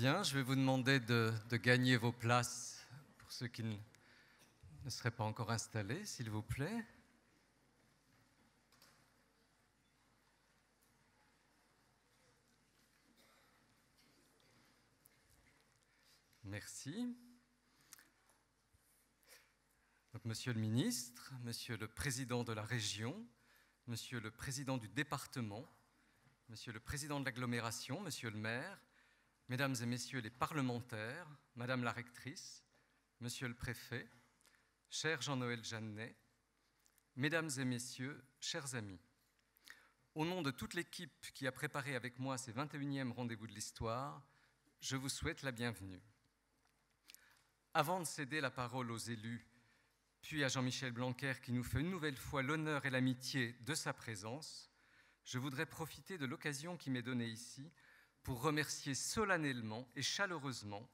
Bien, je vais vous demander de gagner vos places pour ceux qui ne seraient pas encore installés, s'il vous plaît. Merci. Donc, Monsieur le ministre, Monsieur le président de la région, Monsieur le président du département, Monsieur le président de l'agglomération, Monsieur le maire, Mesdames et Messieurs les parlementaires, Madame la rectrice, Monsieur le préfet, cher Jean-Noël Jeannet, Mesdames et Messieurs, chers amis, au nom de toute l'équipe qui a préparé avec moi ces 21e rendez-vous de l'histoire, je vous souhaite la bienvenue. Avant de céder la parole aux élus, puis à Jean-Michel Blanquer qui nous fait une nouvelle fois l'honneur et l'amitié de sa présence, je voudrais profiter de l'occasion qui m'est donnée ici pour remercier solennellement et chaleureusement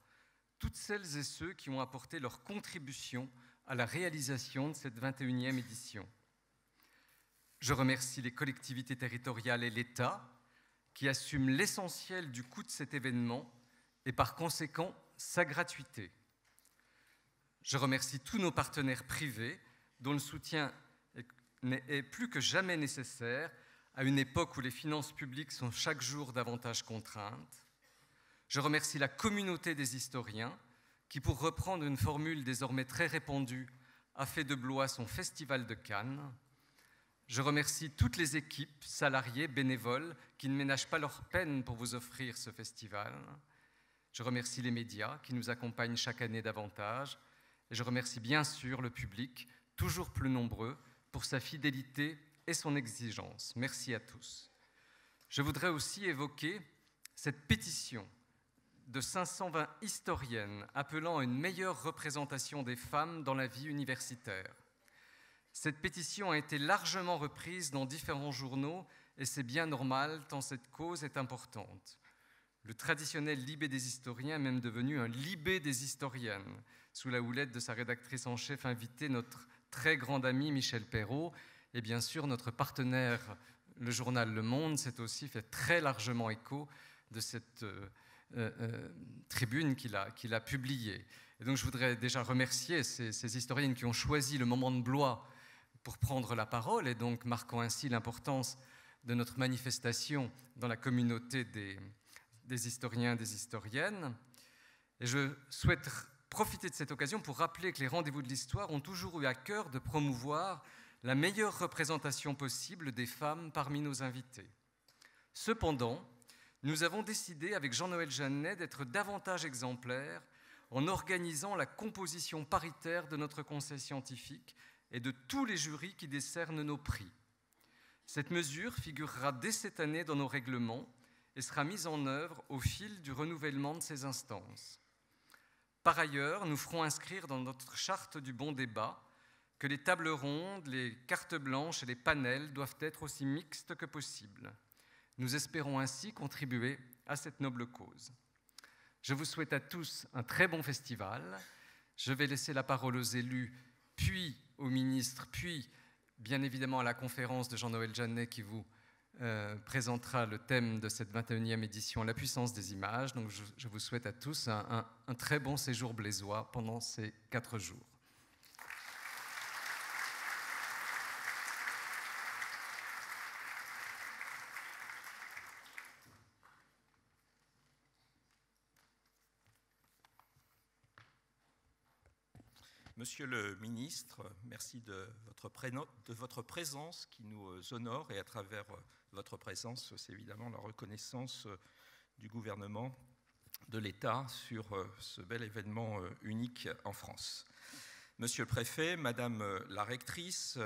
toutes celles et ceux qui ont apporté leur contribution à la réalisation de cette 21e édition. Je remercie les collectivités territoriales et l'État qui assument l'essentiel du coût de cet événement et par conséquent sa gratuité. Je remercie tous nos partenaires privés dont le soutien est plus que jamais nécessaire à une époque où les finances publiques sont chaque jour davantage contraintes. Je remercie la communauté des historiens qui, pour reprendre une formule désormais très répandue, a fait de Blois son festival de Cannes. Je remercie toutes les équipes, salariés, bénévoles, qui ne ménagent pas leur peine pour vous offrir ce festival. Je remercie les médias qui nous accompagnent chaque année davantage. Et je remercie bien sûr le public, toujours plus nombreux, pour sa fidélité et son exigence. Merci à tous. Je voudrais aussi évoquer cette pétition de 520 historiennes appelant à une meilleure représentation des femmes dans la vie universitaire. Cette pétition a été largement reprise dans différents journaux et c'est bien normal tant cette cause est importante. Le traditionnel Libé des historiens est même devenu un Libé des historiennes, sous la houlette de sa rédactrice en chef invitée, notre très grande amie Michel Perrault. Et bien sûr, notre partenaire, le journal Le Monde, s'est aussi fait très largement écho de cette tribune qu'il a publiée. Et donc je voudrais déjà remercier ces historiennes qui ont choisi le moment de Blois pour prendre la parole, et donc marquant ainsi l'importance de notre manifestation dans la communauté des historiens et des historiennes. Et je souhaite profiter de cette occasion pour rappeler que les rendez-vous de l'histoire ont toujours eu à cœur de promouvoir la meilleure représentation possible des femmes parmi nos invités. Cependant, nous avons décidé avec Jean-Noël Jeannet d'être davantage exemplaires en organisant la composition paritaire de notre conseil scientifique et de tous les jurys qui décernent nos prix. Cette mesure figurera dès cette année dans nos règlements et sera mise en œuvre au fil du renouvellement de ces instances. Par ailleurs, nous ferons inscrire dans notre charte du bon débat que les tables rondes, les cartes blanches et les panels doivent être aussi mixtes que possible. Nous espérons ainsi contribuer à cette noble cause. Je vous souhaite à tous un très bon festival. Je vais laisser la parole aux élus, puis aux ministres, puis bien évidemment à la conférence de Jean-Noël Jeannet qui vous présentera le thème de cette 21e édition, la puissance des images. Donc je vous souhaite à tous un très bon séjour blésois pendant ces 4 jours. Monsieur le ministre, merci de votre présence qui nous honore et à travers votre présence, c'est évidemment la reconnaissance du gouvernement de l'État sur ce bel événement unique en France. Monsieur le préfet, Madame la rectrice,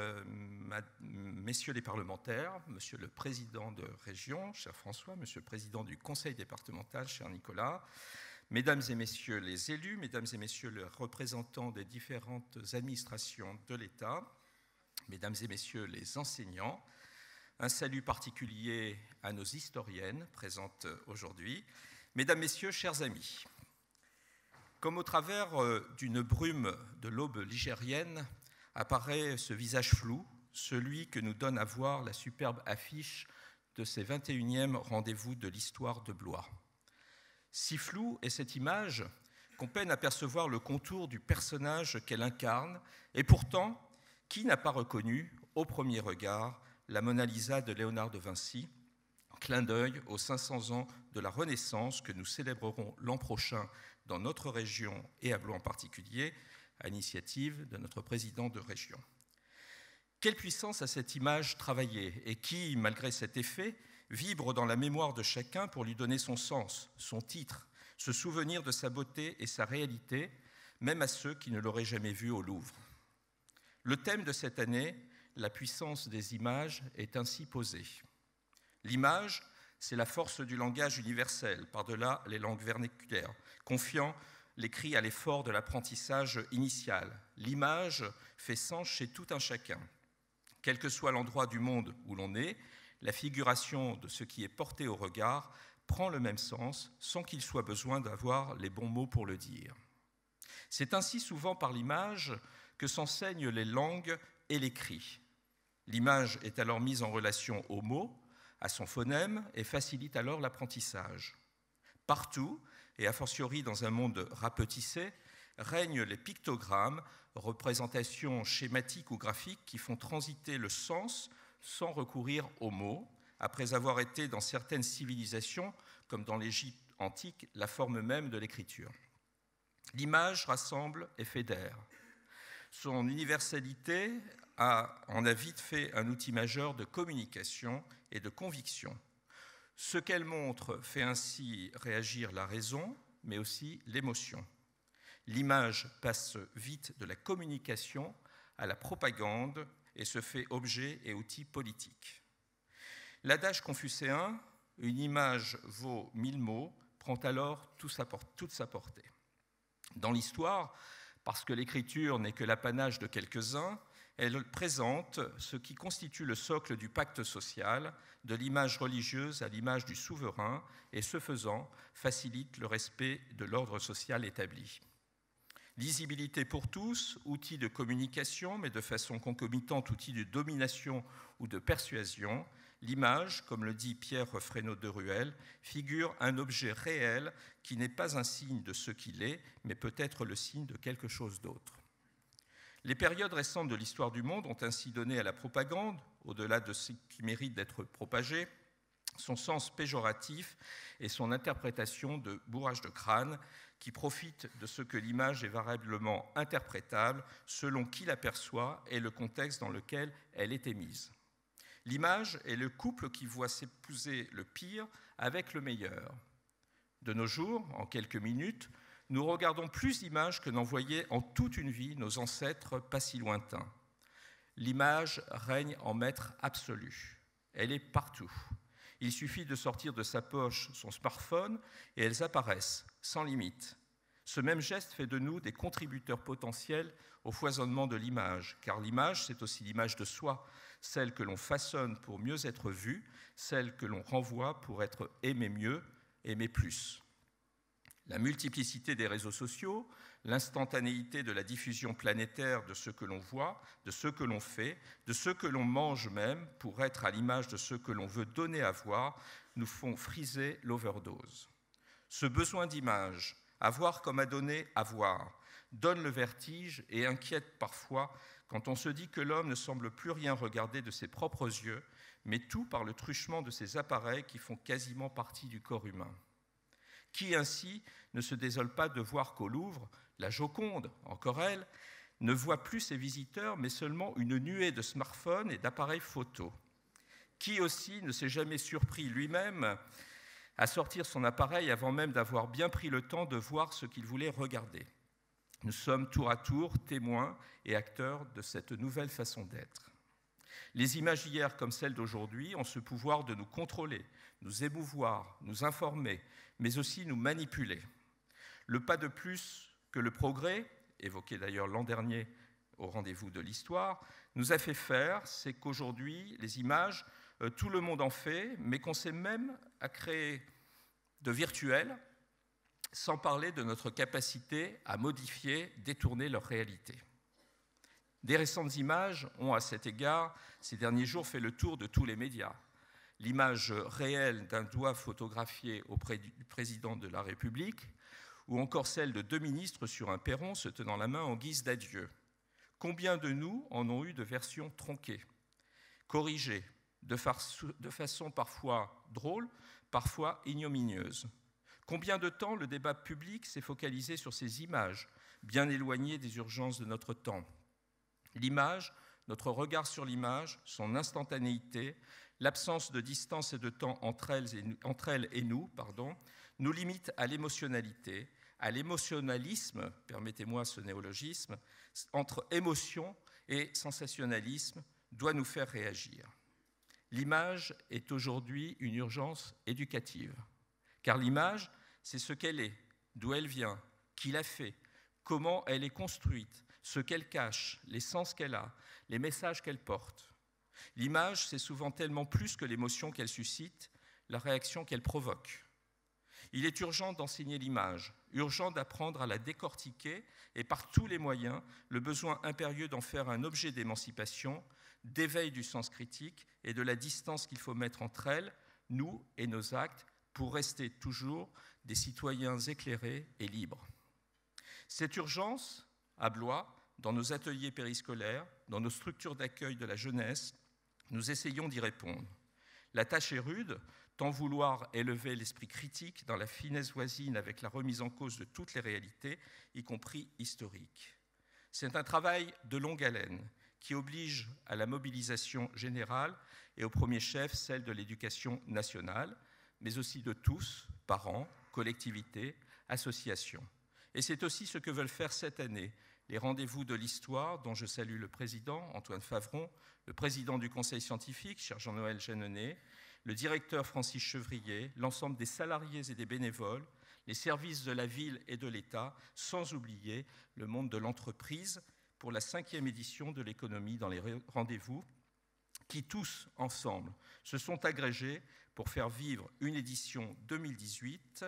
Messieurs les parlementaires, Monsieur le président de région, cher François, Monsieur le président du conseil départemental, cher Nicolas, Mesdames et Messieurs les élus, Mesdames et Messieurs les représentants des différentes administrations de l'État, Mesdames et Messieurs les enseignants, un salut particulier à nos historiennes présentes aujourd'hui, Mesdames, Messieurs, chers amis. Comme au travers d'une brume de l'aube ligérienne apparaît ce visage flou, celui que nous donne à voir la superbe affiche de ces 21e rendez-vous de l'histoire de Blois. Si floue est cette image qu'on peine à percevoir le contour du personnage qu'elle incarne, et pourtant, qui n'a pas reconnu, au premier regard, la Mona Lisa de Léonard de Vinci, clin d'œil aux 500 ans de la Renaissance que nous célébrerons l'an prochain dans notre région et à Blois en particulier, à l'initiative de notre président de région. Quelle puissance a cette image travaillée et qui, malgré cet effet, vibre dans la mémoire de chacun pour lui donner son sens, son titre, se souvenir de sa beauté et sa réalité, même à ceux qui ne l'auraient jamais vue au Louvre. Le thème de cette année, la puissance des images, est ainsi posé. L'image, c'est la force du langage universel, par-delà les langues vernaculaires, confiant l'écrit à l'effort de l'apprentissage initial. L'image fait sens chez tout un chacun. Quel que soit l'endroit du monde où l'on est, la figuration de ce qui est porté au regard prend le même sens sans qu'il soit besoin d'avoir les bons mots pour le dire. C'est ainsi souvent par l'image que s'enseignent les langues et l'écrit. L'image est alors mise en relation au mot, à son phonème et facilite alors l'apprentissage. Partout, et a fortiori dans un monde rapetissé, règnent les pictogrammes, représentations schématiques ou graphiques qui font transiter le sens sans recourir aux mots, après avoir été dans certaines civilisations, comme dans l'Égypte antique, la forme même de l'écriture. L'image rassemble et fédère. Son universalité en a vite fait un outil majeur de communication et de conviction. Ce qu'elle montre fait ainsi réagir la raison, mais aussi l'émotion. L'image passe vite de la communication à la propagande et se fait objet et outil politique. L'adage confucéen, une image vaut 1000 mots, prend alors toute sa portée. Dans l'histoire, parce que l'écriture n'est que l'apanage de quelques-uns, elle présente ce qui constitue le socle du pacte social, de l'image religieuse à l'image du souverain, et ce faisant, facilite le respect de l'ordre social établi. Lisibilité pour tous, outil de communication, mais de façon concomitante, outil de domination ou de persuasion, l'image, comme le dit Pierre Fresneau de Ruel, figure un objet réel qui n'est pas un signe de ce qu'il est, mais peut-être le signe de quelque chose d'autre. Les périodes récentes de l'histoire du monde ont ainsi donné à la propagande, au-delà de ce qui mérite d'être propagé, son sens péjoratif et son interprétation de bourrage de crâne qui profite de ce que l'image est variablement interprétable selon qui l'aperçoit et le contexte dans lequel elle est émise. L'image est le couple qui voit s'épouser le pire avec le meilleur. De nos jours, en quelques minutes, nous regardons plus d'images que n'en voyaient en toute une vie nos ancêtres pas si lointains. L'image règne en maître absolu. Elle est partout. Il suffit de sortir de sa poche son smartphone et elles apparaissent, sans limite. Ce même geste fait de nous des contributeurs potentiels au foisonnement de l'image, car l'image, c'est aussi l'image de soi, celle que l'on façonne pour mieux être vue, celle que l'on renvoie pour être aimé mieux, aimé plus. La multiplicité des réseaux sociaux, l'instantanéité de la diffusion planétaire de ce que l'on voit, de ce que l'on fait, de ce que l'on mange même, pour être à l'image de ce que l'on veut donner à voir, nous font friser l'overdose. Ce besoin d'image, à voir comme à donner à voir, donne le vertige et inquiète parfois quand on se dit que l'homme ne semble plus rien regarder de ses propres yeux, mais tout par le truchement de ces appareils qui font quasiment partie du corps humain. Qui ainsi ne se désole pas de voir qu'au Louvre, la Joconde, encore elle, ne voit plus ses visiteurs, mais seulement une nuée de smartphones et d'appareils photo. Qui aussi ne s'est jamais surpris lui-même à sortir son appareil avant même d'avoir bien pris le temps de voir ce qu'il voulait regarder. Nous sommes tour à tour témoins et acteurs de cette nouvelle façon d'être. Les images d'hier comme celles d'aujourd'hui ont ce pouvoir de nous contrôler, nous émouvoir, nous informer, mais aussi nous manipuler. Le pas de plus que le progrès, évoqué d'ailleurs l'an dernier au rendez-vous de l'histoire, nous a fait faire, c'est qu'aujourd'hui, les images, tout le monde en fait, mais qu'on sait même à créer de virtuels, sans parler de notre capacité à modifier, détourner leur réalité. Des récentes images ont, à cet égard, ces derniers jours, fait le tour de tous les médias. l'image réelle d'un doigt photographié auprès du président de la République, ou encore celle de deux ministres sur un perron se tenant la main en guise d'adieu. Combien de nous en ont eu de versions tronquées, corrigées, de façon parfois drôle, parfois ignominieuse? Combien de temps le débat public s'est focalisé sur ces images, bien éloignées des urgences de notre temps? L'image, notre regard sur l'image, son instantanéité, l'absence de distance et de temps entre elles et nous, nous limite à l'émotionnalité, à l'émotionnalisme, permettez-moi ce néologisme, entre émotion et sensationnalisme, doit nous faire réagir. L'image est aujourd'hui une urgence éducative, car l'image, c'est ce qu'elle est, d'où elle vient, qui l'a fait, comment elle est construite, ce qu'elle cache, les sens qu'elle a, les messages qu'elle porte. L'image, c'est souvent tellement plus que l'émotion qu'elle suscite, la réaction qu'elle provoque. Il est urgent d'enseigner l'image, urgent d'apprendre à la décortiquer et par tous les moyens, le besoin impérieux d'en faire un objet d'émancipation, d'éveil du sens critique et de la distance qu'il faut mettre entre elles, nous et nos actes, pour rester toujours des citoyens éclairés et libres. Cette urgence, à Blois, dans nos ateliers périscolaires, dans nos structures d'accueil de la jeunesse, nous essayons d'y répondre. La tâche est rude, tant vouloir élever l'esprit critique dans la finesse voisine avec la remise en cause de toutes les réalités, y compris historiques. C'est un travail de longue haleine qui oblige à la mobilisation générale et au premier chef celle de l'éducation nationale, mais aussi de tous, parents, collectivités, associations. Et c'est aussi ce que veulent faire cette année les rendez-vous de l'histoire, dont je salue le président, Antoine Favron, le président du conseil scientifique, cher Jean-Noël Jeanneney, le directeur Francis Chevrier, l'ensemble des salariés et des bénévoles, les services de la ville et de l'État, sans oublier le monde de l'entreprise, pour la 5e édition de l'économie dans les rendez-vous, qui tous, ensemble, se sont agrégés pour faire vivre une édition 2018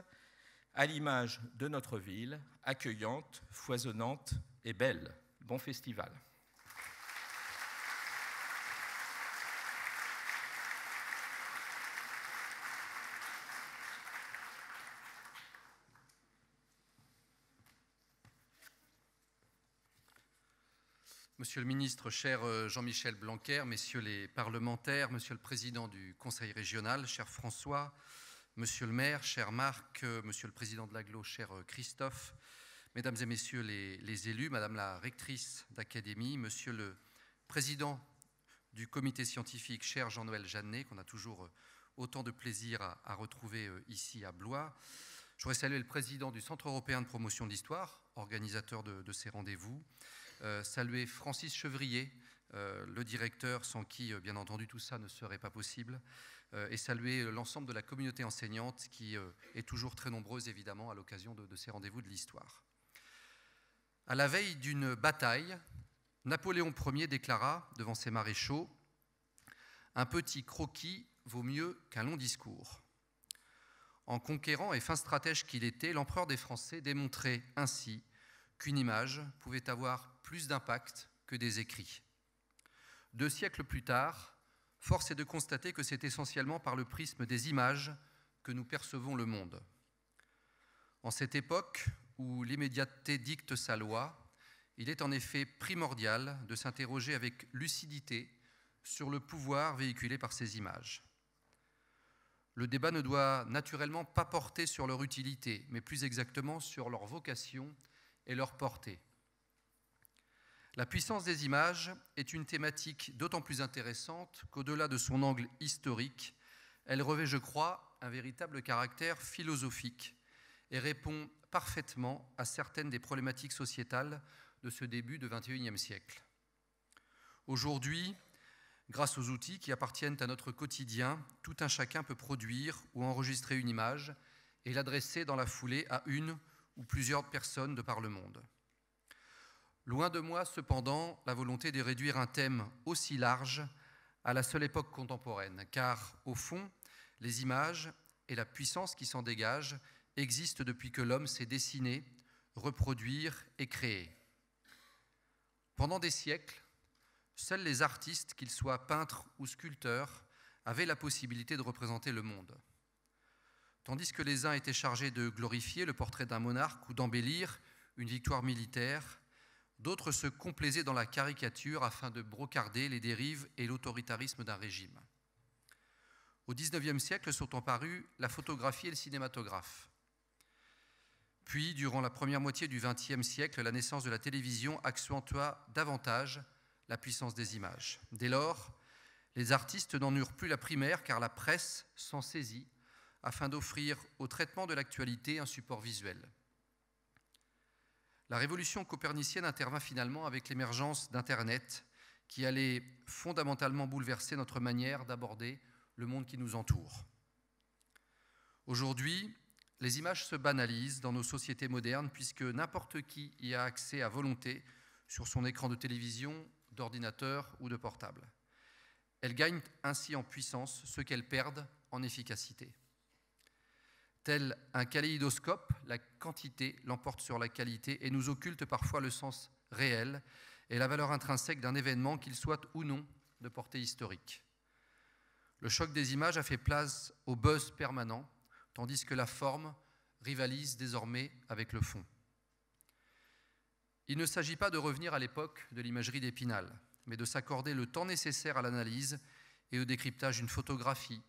à l'image de notre ville, accueillante, foisonnante et belle. Bon festival. Monsieur le ministre, cher Jean-Michel Blanquer, messieurs les parlementaires, monsieur le président du Conseil régional, cher François, monsieur le maire, cher Marc, monsieur le président de l'Agglo, cher Christophe, mesdames et messieurs les élus, madame la rectrice d'académie, monsieur le président du comité scientifique, cher Jean-Noël Jeanneney, qu'on a toujours autant de plaisir à retrouver ici à Blois. Je voudrais saluer le président du Centre européen de promotion de l'histoire, organisateur de ces rendez-vous. Saluer Francis Chevrier, le directeur, sans qui, bien entendu, tout ça ne serait pas possible, et saluer l'ensemble de la communauté enseignante qui est toujours très nombreuse, évidemment, à l'occasion de ces rendez-vous de l'histoire. À la veille d'une bataille, Napoléon Ier déclara devant ses maréchaux « Un petit croquis vaut mieux qu'un long discours ». En conquérant et fin stratège qu'il était, l'empereur des Français démontrait ainsi qu'une image pouvait avoir plus d'impact que des écrits. 2 siècles plus tard, force est de constater que c'est essentiellement par le prisme des images que nous percevons le monde. En cette époque où l'immédiateté dicte sa loi, il est en effet primordial de s'interroger avec lucidité sur le pouvoir véhiculé par ces images. Le débat ne doit naturellement pas porter sur leur utilité, mais plus exactement sur leur vocation et leur portée. La puissance des images est une thématique d'autant plus intéressante qu'au-delà de son angle historique, elle revêt, je crois, un véritable caractère philosophique et répond parfaitement à certaines des problématiques sociétales de ce début du XXIe siècle. Aujourd'hui, grâce aux outils qui appartiennent à notre quotidien, tout un chacun peut produire ou enregistrer une image et l'adresser dans la foulée à une ou plusieurs personnes de par le monde. Loin de moi, cependant, la volonté de réduire un thème aussi large à la seule époque contemporaine, car, au fond, les images et la puissance qui s'en dégage existent depuis que l'homme s'est dessiné, reproduire et créer. Pendant des siècles, seuls les artistes, qu'ils soient peintres ou sculpteurs, avaient la possibilité de représenter le monde. Tandis que les uns étaient chargés de glorifier le portrait d'un monarque ou d'embellir une victoire militaire, d'autres se complaisaient dans la caricature afin de brocarder les dérives et l'autoritarisme d'un régime. Au XIXe siècle sont apparus la photographie et le cinématographe. Puis, durant la première moitié du XXe siècle, la naissance de la télévision accentua davantage la puissance des images. Dès lors, les artistes n'en eurent plus la primaire car la presse s'en saisit afin d'offrir au traitement de l'actualité un support visuel. La révolution copernicienne intervint finalement avec l'émergence d'Internet qui allait fondamentalement bouleverser notre manière d'aborder le monde qui nous entoure. Aujourd'hui, les images se banalisent dans nos sociétés modernes puisque n'importe qui y a accès à volonté sur son écran de télévision, d'ordinateur ou de portable. Elles gagnent ainsi en puissance ce qu'elles perdent en efficacité. Tel un kaléidoscope, la quantité l'emporte sur la qualité et nous occulte parfois le sens réel et la valeur intrinsèque d'un événement, qu'il soit ou non de portée historique. Le choc des images a fait place au buzz permanent, tandis que la forme rivalise désormais avec le fond. Il ne s'agit pas de revenir à l'époque de l'imagerie d'Épinal, mais de s'accorder le temps nécessaire à l'analyse et au décryptage d'une photographie,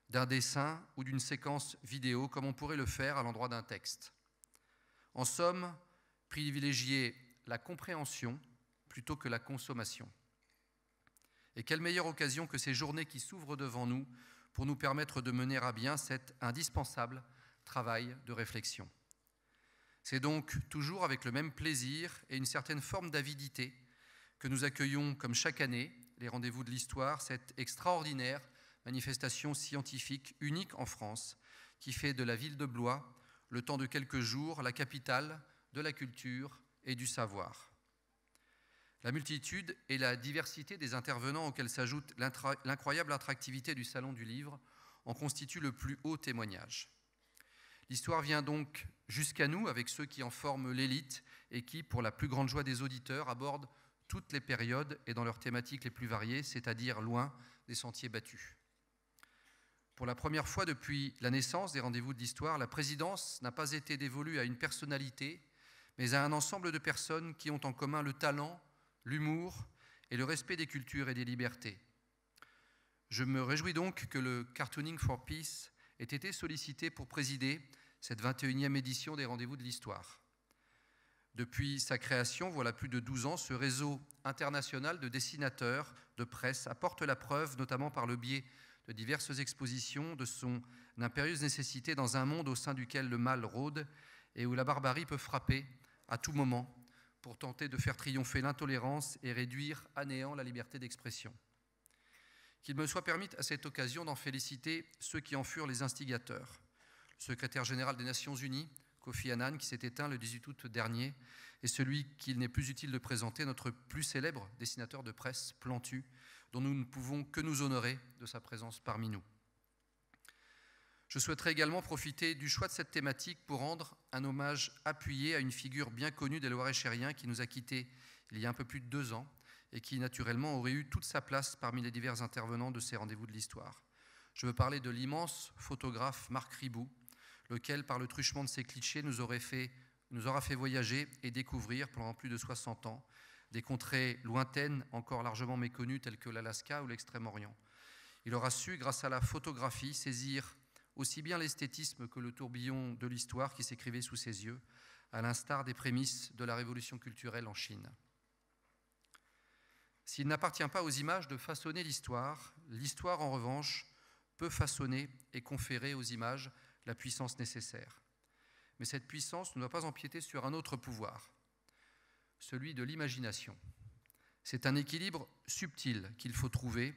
d'un dessin ou d'une séquence vidéo, comme on pourrait le faire à l'endroit d'un texte. En somme, privilégier la compréhension plutôt que la consommation. Et quelle meilleure occasion que ces journées qui s'ouvrent devant nous pour nous permettre de mener à bien cet indispensable travail de réflexion. C'est donc toujours avec le même plaisir et une certaine forme d'avidité que nous accueillons, comme chaque année, les rendez-vous de l'histoire, cette extraordinaire manifestation scientifique unique en France qui fait de la ville de Blois, le temps de quelques jours, la capitale de la culture et du savoir. La multitude et la diversité des intervenants auxquels s'ajoute l'incroyable attractivité du Salon du Livre en constituent le plus haut témoignage. L'histoire vient donc jusqu'à nous avec ceux qui en forment l'élite et qui, pour la plus grande joie des auditeurs, abordent toutes les périodes et dans leurs thématiques les plus variées, c'est-à-dire loin des sentiers battus. Pour la première fois depuis la naissance des rendez-vous de l'histoire, la présidence n'a pas été dévolue à une personnalité, mais à un ensemble de personnes qui ont en commun le talent, l'humour et le respect des cultures et des libertés. Je me réjouis donc que le Cartooning for Peace ait été sollicité pour présider cette 21e édition des rendez-vous de l'histoire. Depuis sa création, voilà plus de 12 ans, ce réseau international de dessinateurs de presse apporte la preuve, notamment par le biais de diverses expositions, de son impérieuse nécessité dans un monde au sein duquel le mal rôde et où la barbarie peut frapper à tout moment pour tenter de faire triompher l'intolérance et réduire à néant la liberté d'expression. Qu'il me soit permis à cette occasion d'en féliciter ceux qui en furent les instigateurs. Le secrétaire général des Nations Unies, Kofi Annan, qui s'est éteint le 18 août dernier, et celui qu'il n'est plus utile de présenter, notre plus célèbre dessinateur de presse, Plantu, dont nous ne pouvons que nous honorer de sa présence parmi nous. Je souhaiterais également profiter du choix de cette thématique pour rendre un hommage appuyé à une figure bien connue des Loir-et-Chériens qui nous a quittés il y a un peu plus de 2 ans et qui naturellement aurait eu toute sa place parmi les divers intervenants de ces rendez-vous de l'histoire. Je veux parler de l'immense photographe Marc Ribou, lequel, par le truchement de ses clichés, nous aura fait voyager et découvrir pendant plus de 60 ans des contrées lointaines, encore largement méconnues, telles que l'Alaska ou l'Extrême-Orient. Il aura su, grâce à la photographie, saisir aussi bien l'esthétisme que le tourbillon de l'histoire qui s'écrivait sous ses yeux, à l'instar des prémices de la révolution culturelle en Chine. S'il n'appartient pas aux images de façonner l'histoire, l'histoire, en revanche, peut façonner et conférer aux images la puissance nécessaire. Mais cette puissance ne doit pas empiéter sur un autre pouvoir, celui de l'imagination. C'est un équilibre subtil qu'il faut trouver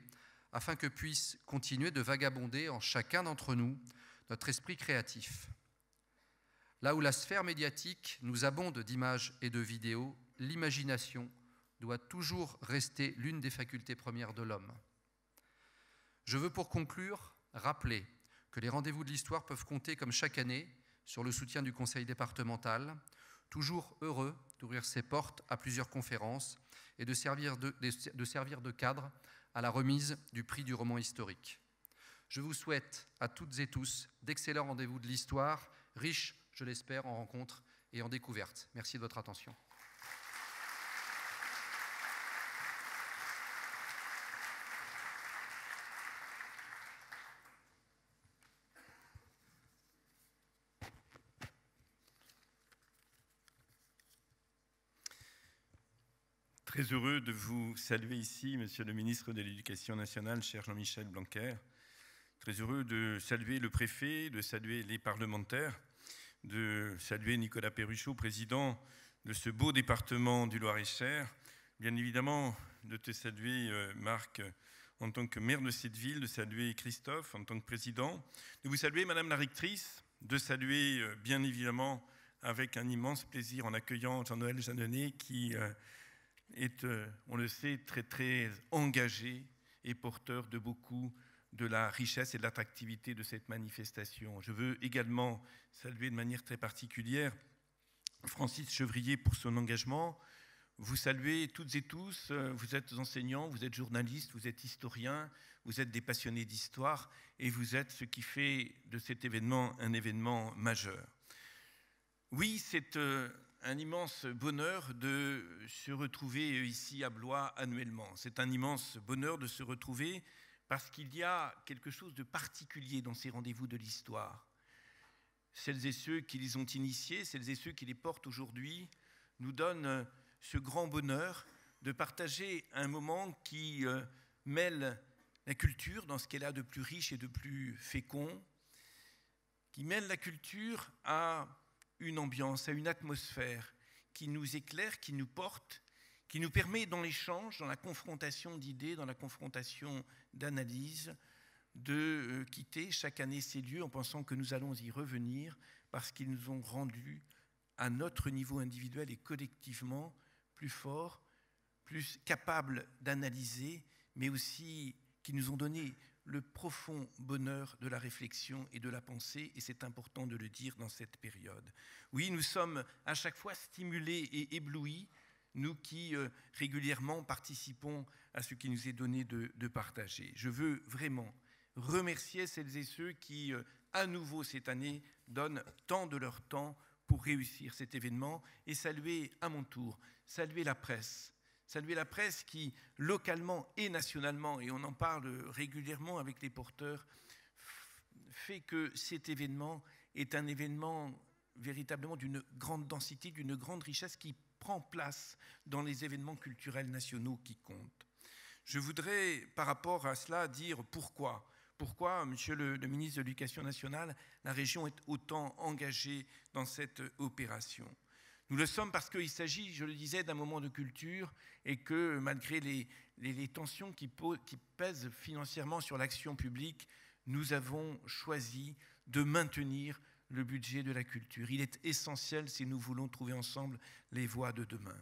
afin que puisse continuer de vagabonder en chacun d'entre nous notre esprit créatif. Là où la sphère médiatique nous abonde d'images et de vidéos, l'imagination doit toujours rester l'une des facultés premières de l'homme. Je veux pour conclure rappeler que les rendez-vous de l'histoire peuvent compter, comme chaque année, sur le soutien du conseil départemental, toujours heureux d'ouvrir ses portes à plusieurs conférences et de servir de cadre à la remise du prix du roman historique. Je vous souhaite à toutes et tous d'excellents rendez-vous de l'histoire, riches, je l'espère, en rencontres et en découvertes. Merci de votre attention. Très heureux de vous saluer ici, Monsieur le ministre de l'Éducation nationale, cher Jean-Michel Blanquer. Très heureux de saluer le préfet, de saluer les parlementaires, de saluer Nicolas Perruchot, président de ce beau département du Loir-et-Cher. Bien évidemment, de te saluer, Marc, en tant que maire de cette ville, de saluer Christophe en tant que président, de vous saluer, Madame la rectrice, de saluer, bien évidemment, avec un immense plaisir en accueillant Jean-Noël Jeanneney qui est, on le sait, très très engagé et porteur de beaucoup de la richesse et de l'attractivité de cette manifestation. Je veux également saluer de manière très particulière Francis Chevrier pour son engagement. Vous saluez toutes et tous, vous êtes enseignants, vous êtes journalistes, vous êtes historiens, vous êtes des passionnés d'histoire et vous êtes ce qui fait de cet événement un événement majeur. Oui, c'est un immense bonheur de se retrouver ici à Blois annuellement. C'est un immense bonheur de se retrouver parce qu'il y a quelque chose de particulier dans ces rendez-vous de l'histoire. Celles et ceux qui les ont initiés, celles et ceux qui les portent aujourd'hui, nous donnent ce grand bonheur de partager un moment qui mêle la culture dans ce qu'elle a de plus riche et de plus fécond, qui mêle la culture à une ambiance, à une atmosphère qui nous éclaire, qui nous porte, qui nous permet dans l'échange, dans la confrontation d'idées, dans la confrontation d'analyses, de quitter chaque année ces lieux en pensant que nous allons y revenir parce qu'ils nous ont rendus à notre niveau individuel et collectivement plus forts, plus capables d'analyser, mais aussi qui nous ont donné le profond bonheur de la réflexion et de la pensée, et c'est important de le dire dans cette période. Oui, nous sommes à chaque fois stimulés et éblouis, nous qui régulièrement participons à ce qui nous est donné de partager. Je veux vraiment remercier celles et ceux qui, à nouveau cette année, donnent tant de leur temps pour réussir cet événement, et saluer à mon tour, saluer la presse qui, localement et nationalement, et on en parle régulièrement avec les porteurs, fait que cet événement est un événement véritablement d'une grande densité, d'une grande richesse qui prend place dans les événements culturels nationaux qui comptent. Je voudrais, par rapport à cela, dire pourquoi, Monsieur le ministre de l'Éducation nationale, la région est autant engagée dans cette opération. Nous le sommes parce qu'il s'agit, je le disais, d'un moment de culture et que malgré les tensions qui pèsent financièrement sur l'action publique, nous avons choisi de maintenir le budget de la culture. Il est essentiel si nous voulons trouver ensemble les voies de demain.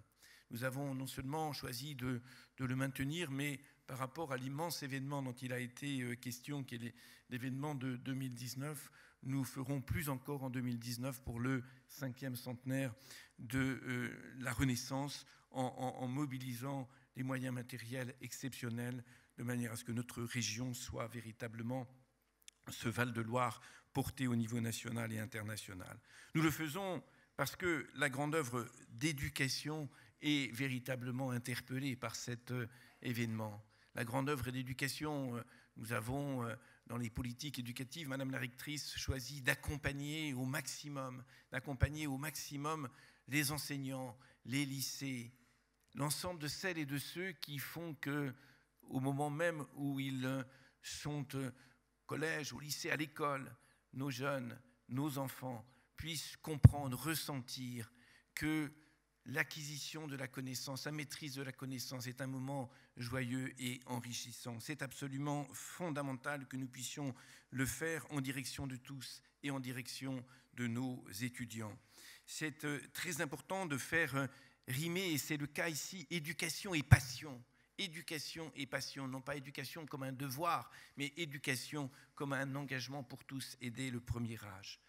Nous avons non seulement choisi de le maintenir, mais par rapport à l'immense événement dont il a été question, qui est l'événement de 2019, nous ferons plus encore en 2019 pour le 5e centenaire de la Renaissance en mobilisant des moyens matériels exceptionnels de manière à ce que notre région soit véritablement ce Val-de-Loire porté au niveau national et international. Nous le faisons parce que la grande œuvre d'éducation est véritablement interpellée par cet événement. La grande œuvre d'éducation, nous avons dans les politiques éducatives, Madame la rectrice choisi d'accompagner au maximum les enseignants, les lycées, l'ensemble de celles et de ceux qui font que, au moment même où ils sont au collège, au lycée, à l'école, nos jeunes, nos enfants puissent comprendre, ressentir que l'acquisition de la connaissance, la maîtrise de la connaissance est un moment joyeux et enrichissant. C'est absolument fondamental que nous puissions le faire en direction de tous et en direction de nos étudiants. C'est très important de faire rimer, et c'est le cas ici, éducation et passion. Éducation et passion, non pas éducation comme un devoir, mais éducation comme un engagement pour tous et dès le premier âge.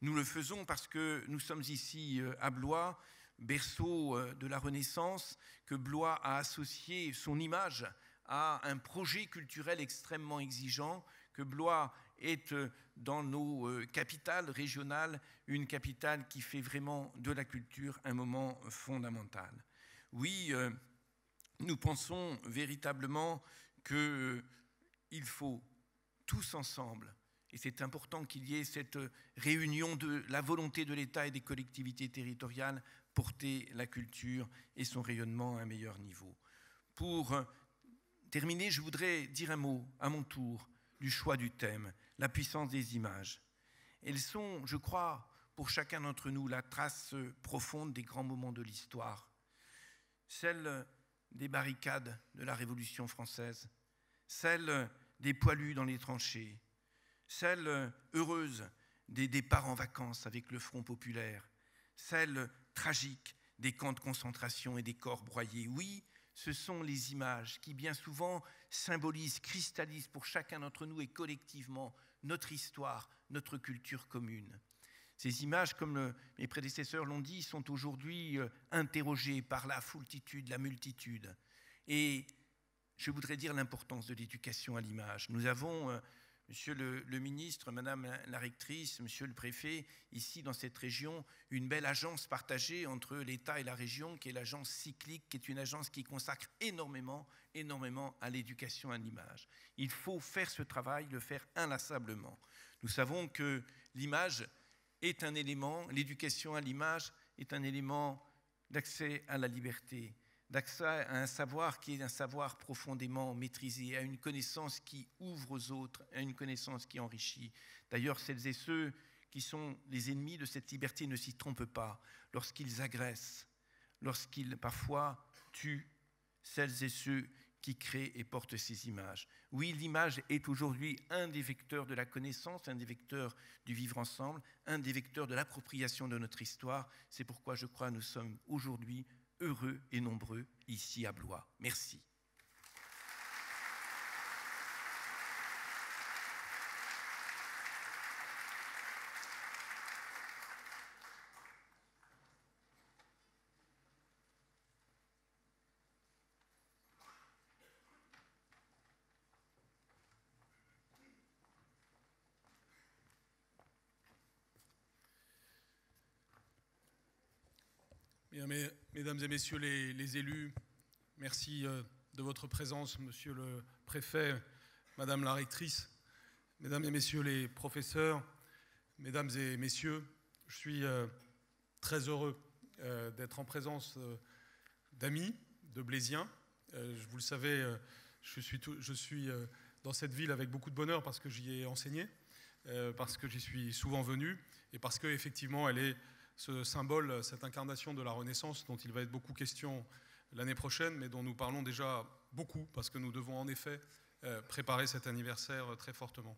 Nous le faisons parce que nous sommes ici à Blois, berceau de la Renaissance, que Blois a associé son image à un projet culturel extrêmement exigeant que Blois est dans nos capitales régionales une capitale qui fait vraiment de la culture un moment fondamental. Oui, nous pensons véritablement qu'il faut tous ensemble, et c'est important qu'il y ait cette réunion de la volonté de l'État et des collectivités territoriales, porter la culture et son rayonnement à un meilleur niveau. Pour terminer, je voudrais dire un mot, à mon tour, du choix du thème, la puissance des images. Elles sont, je crois, pour chacun d'entre nous, la trace profonde des grands moments de l'histoire. Celle des barricades de la Révolution française, celle des poilus dans les tranchées, celle heureuse des départs en vacances avec le Front populaire, celle tragique des camps de concentration et des corps broyés. Oui, ce sont les images qui bien souvent symbolisent, cristallisent pour chacun d'entre nous et collectivement notre histoire, notre culture commune. Ces images, comme mes prédécesseurs l'ont dit, sont aujourd'hui interrogées par la foultitude, la multitude. Et je voudrais dire l'importance de l'éducation à l'image. Nous avons, monsieur le ministre, madame la rectrice, monsieur le préfet, ici dans cette région, une belle agence partagée entre l'État et la région, qui est l'agence cyclique, qui est une agence qui consacre énormément à l'éducation à l'image. Il faut faire ce travail, le faire inlassablement. Nous savons que l'image est un élément, l'éducation à l'image est un élément d'accès à la liberté, d'accès à un savoir qui est un savoir profondément maîtrisé, à une connaissance qui ouvre aux autres, à une connaissance qui enrichit. D'ailleurs, celles et ceux qui sont les ennemis de cette liberté ne s'y trompent pas lorsqu'ils agressent, lorsqu'ils parfois tuent celles et ceux qui créent et portent ces images. Oui, l'image est aujourd'hui un des vecteurs de la connaissance, un des vecteurs du vivre ensemble, un des vecteurs de l'appropriation de notre histoire. C'est pourquoi je crois que nous sommes aujourd'hui heureux et nombreux ici à Blois. Merci. Mesdames et messieurs les élus, merci de votre présence, monsieur le préfet, madame la rectrice, mesdames et messieurs les professeurs, mesdames et messieurs, je suis très heureux d'être en présence d'amis, de Blaisiens. Vous le savez, je suis dans cette ville avec beaucoup de bonheur parce que j'y ai enseigné, parce que j'y suis souvent venu et parce qu'effectivement elle est ce symbole, cette incarnation de la Renaissance dont il va être beaucoup question l'année prochaine, mais dont nous parlons déjà beaucoup, parce que nous devons en effet préparer cet anniversaire très fortement.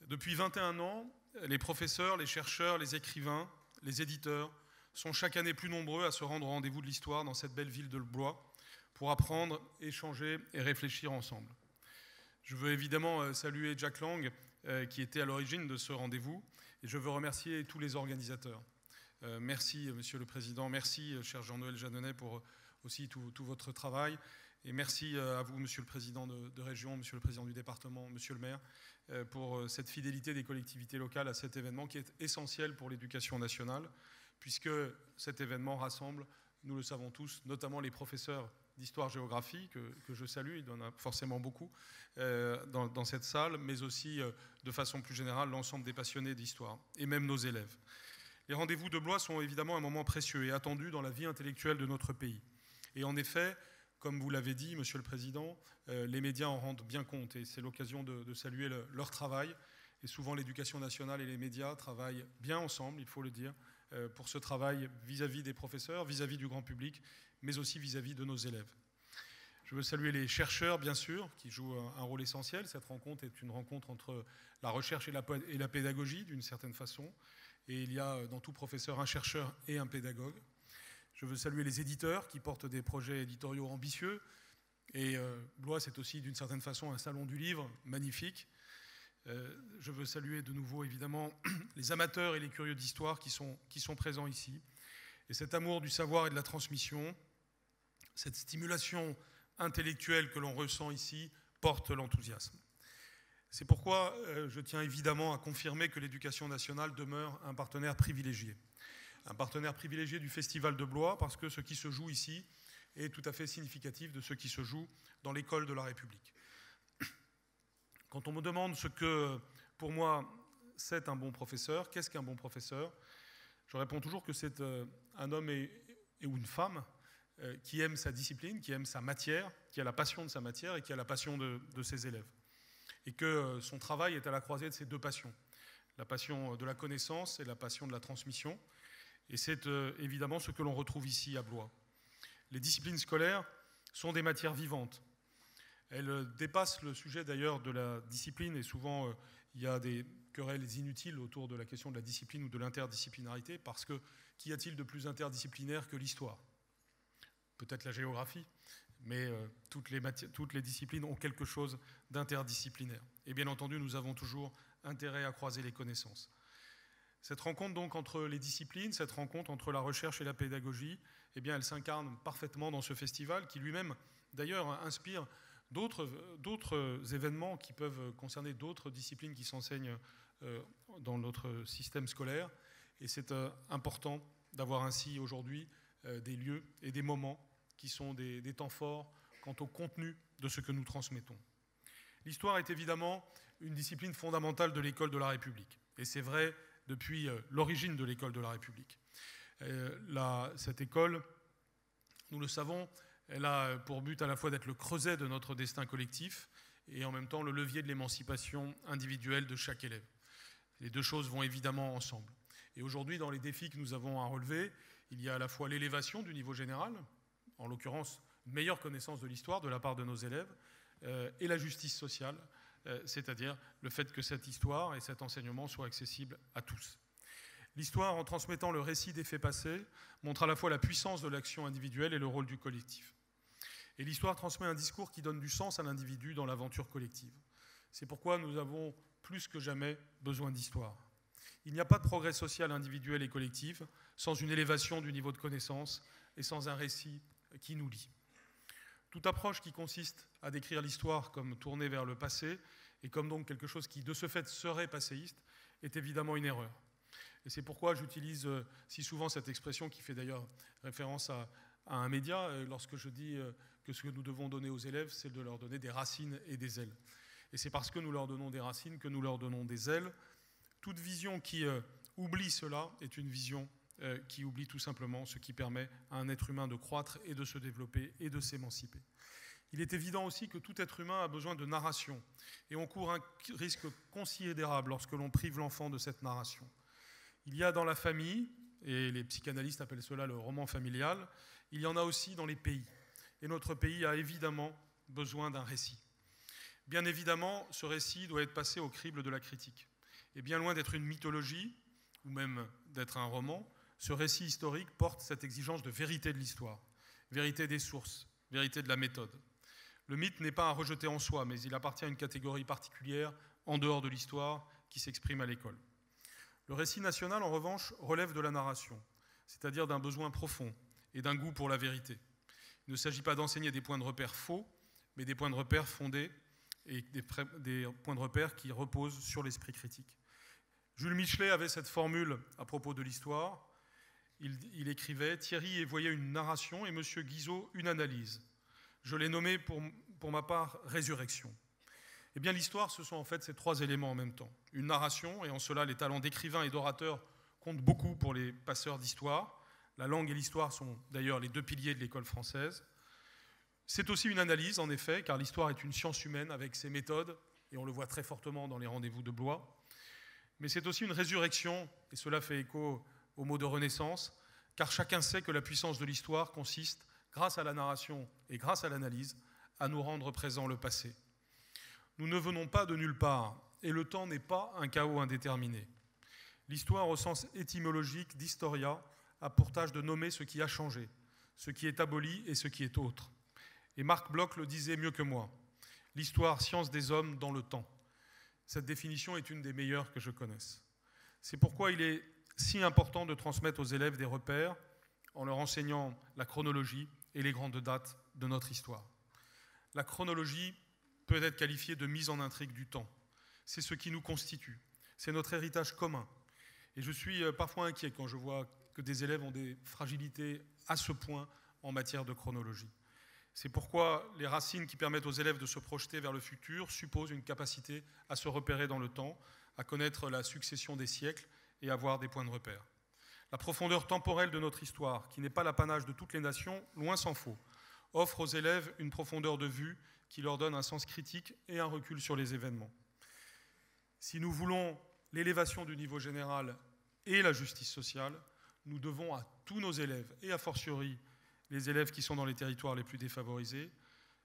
Depuis 21 ans, les professeurs, les chercheurs, les écrivains, les éditeurs sont chaque année plus nombreux à se rendre au rendez-vous de l'histoire dans cette belle ville de Blois pour apprendre, échanger et réfléchir ensemble. Je veux évidemment saluer Jack Lang, qui était à l'origine de ce rendez-vous, et je veux remercier tous les organisateurs. Merci, Monsieur le Président. Merci, cher Jean-Noël Jeanneney, pour aussi tout votre travail. Et merci à vous, Monsieur le Président de région, Monsieur le Président du département, Monsieur le maire, pour cette fidélité des collectivités locales à cet événement qui est essentiel pour l'éducation nationale, puisque cet événement rassemble, nous le savons tous, notamment les professeurs d'histoire-géographie, que je salue, il y en a forcément beaucoup dans cette salle, mais aussi de façon plus générale l'ensemble des passionnés d'histoire, et même nos élèves. Les rendez-vous de Blois sont évidemment un moment précieux et attendu dans la vie intellectuelle de notre pays. Et en effet, comme vous l'avez dit, Monsieur le Président, les médias en rendent bien compte et c'est l'occasion de saluer leur travail. Et souvent, l'éducation nationale et les médias travaillent bien ensemble, il faut le dire, pour ce travail vis-à-vis des professeurs, vis-à-vis du grand public, mais aussi vis-à-vis de nos élèves. Je veux saluer les chercheurs, bien sûr, qui jouent un rôle essentiel. Cette rencontre est une rencontre entre la recherche et la pédagogie, d'une certaine façon. Et il y a dans tout professeur un chercheur et un pédagogue. Je veux saluer les éditeurs qui portent des projets éditoriaux ambitieux. Et Blois, c'est aussi d'une certaine façon un salon du livre magnifique. Je veux saluer de nouveau, évidemment, les amateurs et les curieux d'histoire qui sont présents ici. Et cet amour du savoir et de la transmission, cette stimulation intellectuelle que l'on ressent ici, porte l'enthousiasme. C'est pourquoi je tiens évidemment à confirmer que l'Éducation nationale demeure un partenaire privilégié. Un partenaire privilégié du Festival de Blois, parce que ce qui se joue ici est tout à fait significatif de ce qui se joue dans l'école de la République. Quand on me demande ce que, pour moi, c'est un bon professeur, qu'est-ce qu'un bon professeur, je réponds toujours que c'est un homme ou une femme qui aime sa discipline, qui aime sa matière, qui a la passion de sa matière et qui a la passion de ses élèves. Et que son travail est à la croisée de ces deux passions, la passion de la connaissance et la passion de la transmission. Et c'est évidemment ce que l'on retrouve ici à Blois. Les disciplines scolaires sont des matières vivantes. Elles dépassent le sujet d'ailleurs de la discipline, et souvent il y a des querelles inutiles autour de la question de la discipline ou de l'interdisciplinarité, parce que qu'y a-t-il de plus interdisciplinaire que l'histoire? Peut-être la géographie, mais toutes les disciplines ont quelque chose d'interdisciplinaire. Et bien entendu, nous avons toujours intérêt à croiser les connaissances. Cette rencontre donc entre les disciplines, cette rencontre entre la recherche et la pédagogie, eh bien, elle s'incarne parfaitement dans ce festival qui lui-même, d'ailleurs, inspire d'autres événements qui peuvent concerner d'autres disciplines qui s'enseignent dans notre système scolaire. Et c'est important d'avoir ainsi aujourd'hui des lieux et des moments qui sont des temps forts quant au contenu de ce que nous transmettons. L'histoire est évidemment une discipline fondamentale de l'école de la République. Et c'est vrai depuis l'origine de l'école de la République. Cette école, nous le savons, elle a pour but à la fois d'être le creuset de notre destin collectif et en même temps le levier de l'émancipation individuelle de chaque élève. Les deux choses vont évidemment ensemble. Et aujourd'hui, dans les défis que nous avons à relever, il y a à la fois l'élévation du niveau général, en l'occurrence une meilleure connaissance de l'histoire de la part de nos élèves, et la justice sociale, c'est-à-dire le fait que cette histoire et cet enseignement soient accessibles à tous. L'histoire, en transmettant le récit des faits passés, montre à la fois la puissance de l'action individuelle et le rôle du collectif. Et l'histoire transmet un discours qui donne du sens à l'individu dans l'aventure collective. C'est pourquoi nous avons plus que jamais besoin d'histoire. Il n'y a pas de progrès social individuel et collectif sans une élévation du niveau de connaissance et sans un récit qui nous lie. Toute approche qui consiste à décrire l'histoire comme tournée vers le passé et comme donc quelque chose qui, de ce fait, serait passéiste, est évidemment une erreur. Et c'est pourquoi j'utilise si souvent cette expression qui fait d'ailleurs référence à un média lorsque je dis que ce que nous devons donner aux élèves, c'est de leur donner des racines et des ailes. Et c'est parce que nous leur donnons des racines que nous leur donnons des ailes. Toute vision qui oublie cela est une vision qui oublie tout simplement ce qui permet à un être humain de croître et de se développer et de s'émanciper. Il est évident aussi que tout être humain a besoin de narration, et on court un risque considérable lorsque l'on prive l'enfant de cette narration. Il y a dans la famille, et les psychanalystes appellent cela le roman familial, il y en a aussi dans les pays. Et notre pays a évidemment besoin d'un récit. Bien évidemment, ce récit doit être passé au crible de la critique. Et bien loin d'être une mythologie, ou même d'être un roman, ce récit historique porte cette exigence de vérité de l'histoire, vérité des sources, vérité de la méthode. Le mythe n'est pas à rejeter en soi, mais il appartient à une catégorie particulière, en dehors de l'histoire, qui s'exprime à l'école. Le récit national, en revanche, relève de la narration, c'est-à-dire d'un besoin profond et d'un goût pour la vérité. Il ne s'agit pas d'enseigner des points de repère faux, mais des points de repère fondés et des points de repère qui reposent sur l'esprit critique. Jules Michelet avait cette formule à propos de l'histoire. Il écrivait « Thierry voyait une narration et M. Guizot une analyse. Je l'ai nommé pour ma part « résurrection ». Eh bien, l'histoire, ce sont en fait ces trois éléments en même temps. Une narration, et en cela, les talents d'écrivain et d'orateur comptent beaucoup pour les passeurs d'histoire. La langue et l'histoire sont d'ailleurs les deux piliers de l'école française. C'est aussi une analyse, en effet, car l'histoire est une science humaine avec ses méthodes, et on le voit très fortement dans les rendez-vous de Blois. Mais c'est aussi une résurrection, et cela fait écho au mot de Renaissance, car chacun sait que la puissance de l'histoire consiste, grâce à la narration et grâce à l'analyse, à nous rendre présent le passé. Nous ne venons pas de nulle part, et le temps n'est pas un chaos indéterminé. L'histoire, au sens étymologique d'historia, a pour tâche de nommer ce qui a changé, ce qui est aboli et ce qui est autre. Et Marc Bloch le disait mieux que moi, l'histoire, science des hommes dans le temps. Cette définition est une des meilleures que je connaisse. C'est pourquoi il est si important de transmettre aux élèves des repères en leur enseignant la chronologie et les grandes dates de notre histoire. La chronologie peut être qualifiée de mise en intrigue du temps. C'est ce qui nous constitue. C'est notre héritage commun. Et je suis parfois inquiet quand je vois que des élèves ont des fragilités à ce point en matière de chronologie. C'est pourquoi les racines qui permettent aux élèves de se projeter vers le futur supposent une capacité à se repérer dans le temps, à connaître la succession des siècles et à avoir des points de repère. La profondeur temporelle de notre histoire, qui n'est pas l'apanage de toutes les nations, loin s'en faut, offre aux élèves une profondeur de vue qui leur donne un sens critique et un recul sur les événements. Si nous voulons l'élévation du niveau général et la justice sociale, nous devons à tous nos élèves, et a fortiori les élèves qui sont dans les territoires les plus défavorisés,